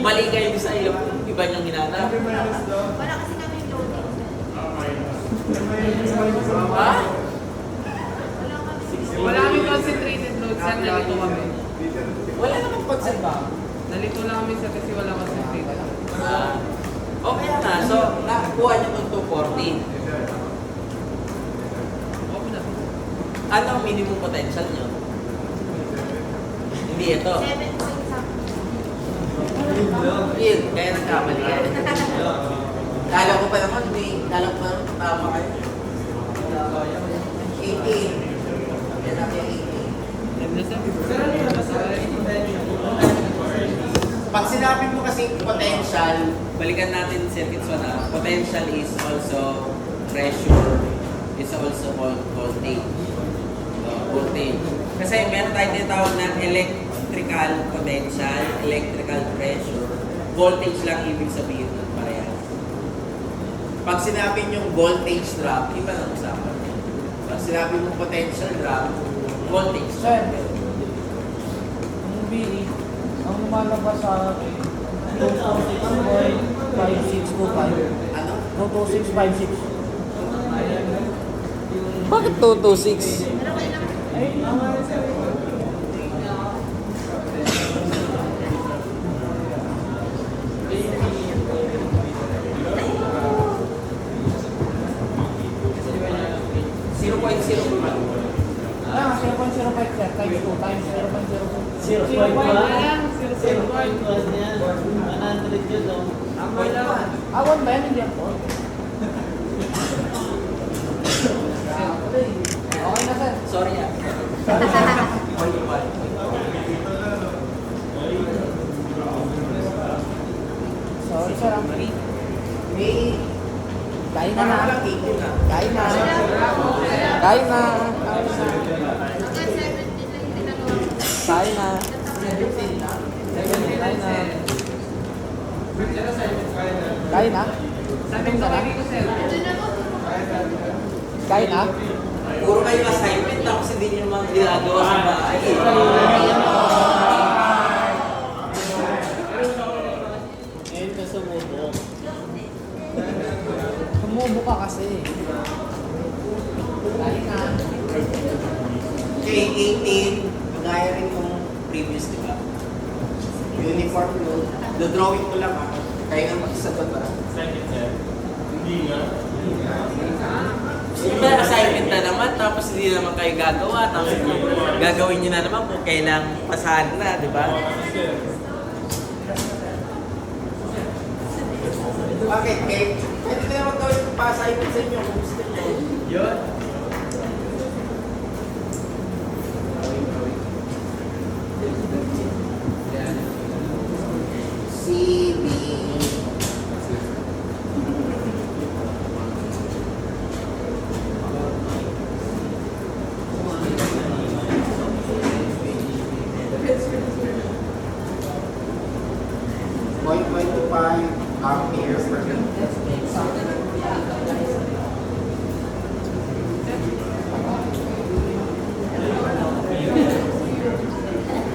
mali kayo sa iyo. Iba yung hinahanap. Wala kasi kami loading. Ha? Wala kami. Wala kami concentrated load sir, nalito kami. Wala namang concept ba? Nalito lang kami sir kasi wala concentrated. Okay na. So, nakakuha niyo itong 240. Okay na. Ano ang minimum potential niyo? Hindi ito. 7 point something. Yun, kaya nagkamali kayo. Kala ko pa naman, kala ko pa naman tama kayo. 18. Yan ang 18. Pag sinabi mo kasi potential, Balikan natin circuits 1 na. Potential is also pressure, is also voltage. Voltage. Kasi meron tayong tinatawag na electrical potential, electrical pressure. Voltage lang ibig sabihin ng parehas. pag sinabi yung voltage drop, Iba na usapan. pag sinabi mo potential drop, Voltage. Sir, yung BE, ang lumalabas sa akin, 226.5625. ano? 22656. Bakit 226? Pero kailangan. Ay, ah, 0.05 sir, times 2 times 0.02. 0.1 yan. 100 yun, no? Awan ba yan? Hindi ako. Okay na sir. Sorry ah. Sorry sir. May Kain na na. parang ito na. Kain na. Kain na. Hanggang 17 lang yung tinagawa ko. Kain na. 17 na. Kain na. Kain na. Sabi ko lagi ko sir. Ano na ko? Kain na. Puro kayo assignment tapos hindi nyo naman ginagawa sa bahay. Ngayon ka sumubo. Tumubo ka kasi. Kain na. Okay, 18. Magaya rin yung previous, di ba? Uniform load. The-drawing ko lang ha. Kayo nga mag-isagot ba? Second, sir. Hindi nga. Yung ba assignment na naman tapos hindi naman kayo gagawa tapos gagawin nyo na naman kung kailang pasahan na, di ba? Bakit? Pwede na naman gawin yung pa-assignment sa inyo kung gusto nyo. Yun. CB. Ampere per minute.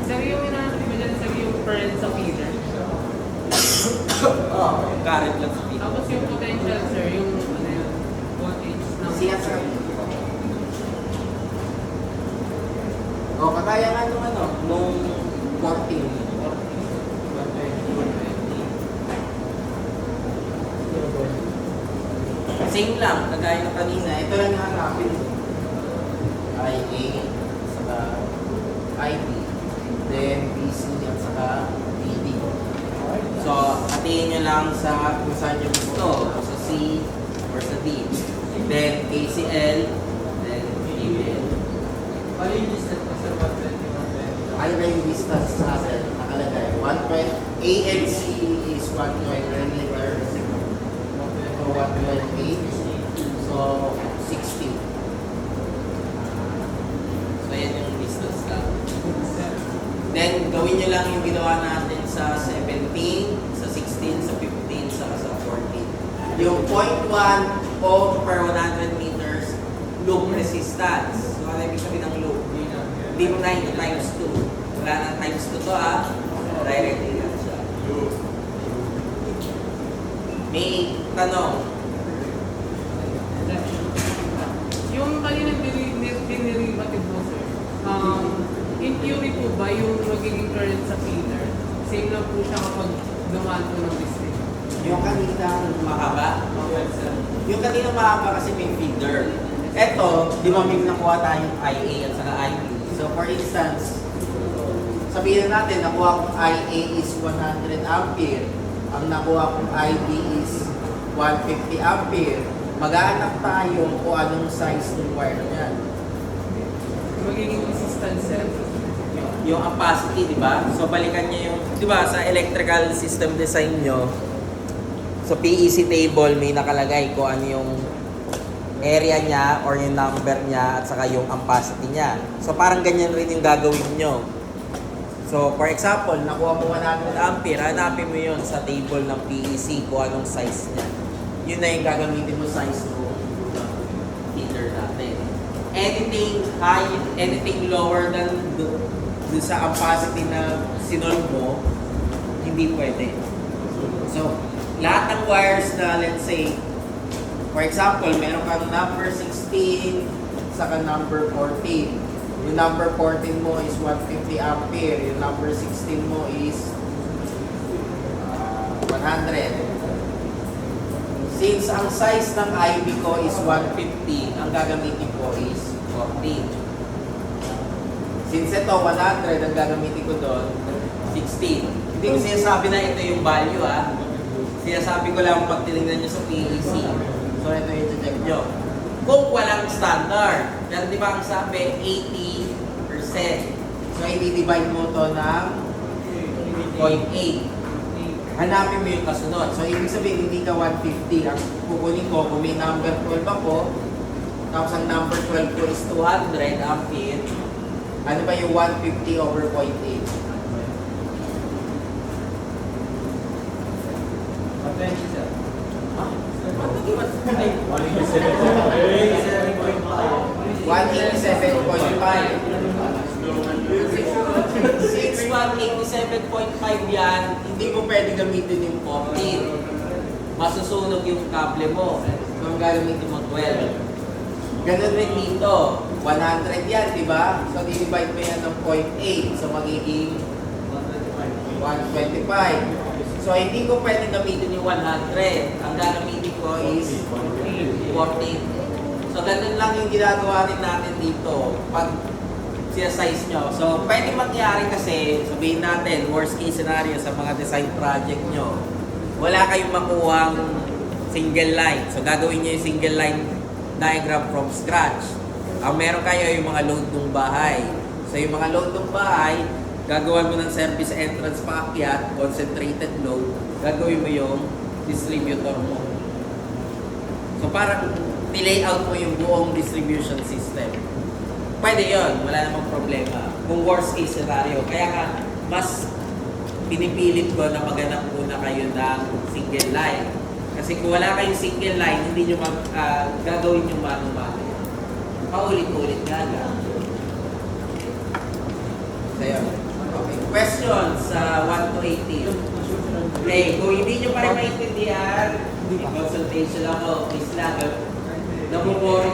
Sir, yung inaanap mo dyan, sir, yung current sa feeder. Oh, current lang sa pito. Tapos yung potential, sir, yung ano yun, voltage ng... Siya sa O, kagaya nga nung ano, nung 14. Same lang, kagaya ng kanina. Ito lang yung hanapin. IA, saka IB, then BC, at saka BD. So, hatiin nyo lang sa kung saan nyo gusto. O sa C or sa D. Then, KCL, then KBL. Ay, yung distance natin, nakalagay. 120, ANC is 120 millimeters. So, 128. So, 60. lang yung ginawa natin sa 17, sa 16, sa 15, sa 14. Yung 0.1 ohm per 100 meters loop resistance. So, ano ibig sabihin ng loop? Hindi mo na ito times 2. Wala na times 2 to directly lang siya. May tanong. Yung kanina dinerivative mo, sir, in theory po ba yung magiging current sa feeder, same lang po siya kapag dumaan po ng district? Yung kanina mahaba? Yung kanina mahaba kasi may feeder. Eto, di ba may nakuha tayong IA at saka IB. So for instance, sabihin natin nakuha kong IA is 100 ampere. Ang nakuha kong IB is 150 ampere. Mag-aanap tayo kung anong size ng wire niyan. Magiging resistance, sir. Yung opacity, di ba? So, balikan niyo yung, di ba, sa electrical system design nyo, sa PEC table, may nakalagay kung ano yung area niya or yung number niya at saka yung opacity niya. So, parang ganyan rin yung gagawin nyo. So, for example, nakuha mo 100 ampere, hanapin mo yun sa table ng PEC kung anong size niya. Yun na yung gagamitin mo size ng feeder natin. Anything high, anything lower than dun sa opacity na sinolve mo, hindi pwede. So, lahat ng wires na, let's say, for example, meron kang number 16, saka number 14. Yung number 14 mo is 150 ampere, yung number 16 mo is 100. Since ang size ng IB ko is 150, ang gagamitin ko is 14. Since ito 100, ang gagamitin ko doon 16. Hindi ko sinasabi na ito yung value Sinasabi ko lang pag tinignan nyo sa PEC. So ito yung check nyo. Kung walang standard, pero di ba ang sabi 80%. So i-divide mo to ng 0.8. Hanapin mo yung kasunod. So, ibig sabihin, hindi ka 150. Ang kukunin ko, kung may number 12 ako, tapos ang number 12 ko is 200 ampere, ano ba yung 150 over 0.8? sir. 187.5. Since 187.5 yan, hindi mo pwede gamitin yung 14. Masusunog yung kable mo. So, ang gagamitin mo 12. Ganun rin dito. 100 yan, di ba? So, divide mo yan ng 0.8. So, magiging 125. So, hindi ko pwede gamitin yung 100. Ang gagamitin ko is 14. So, ganun lang yung ginagawa rin natin dito. Pag siya-size nyo. So, pwede mangyari kasi, sabihin natin, worst case scenario sa mga design project nyo, wala kayong makuhang single line. So, gagawin nyo yung single line diagram from scratch. Ang meron kayo yung mga load ng bahay. So, yung mga load ng bahay, gagawin mo ng service entrance paakyat, concentrated load, gagawin mo yung distributor mo. So, parang nilayout mo yung buong distribution system. Pwede yun, wala namang problema. Kung worst case scenario. Kaya nga, mas pinipilit ko na maghanap muna kayo ng single line. Kasi kung wala kayong single line, hindi nyo gagawin yung mano-mano. Paulit-ulit nga lang. So yun. Okay. Questions sa 1 to 18. Okay, kung hindi nyo pa rin maintindihan, consultation ako, please lang. Namumuro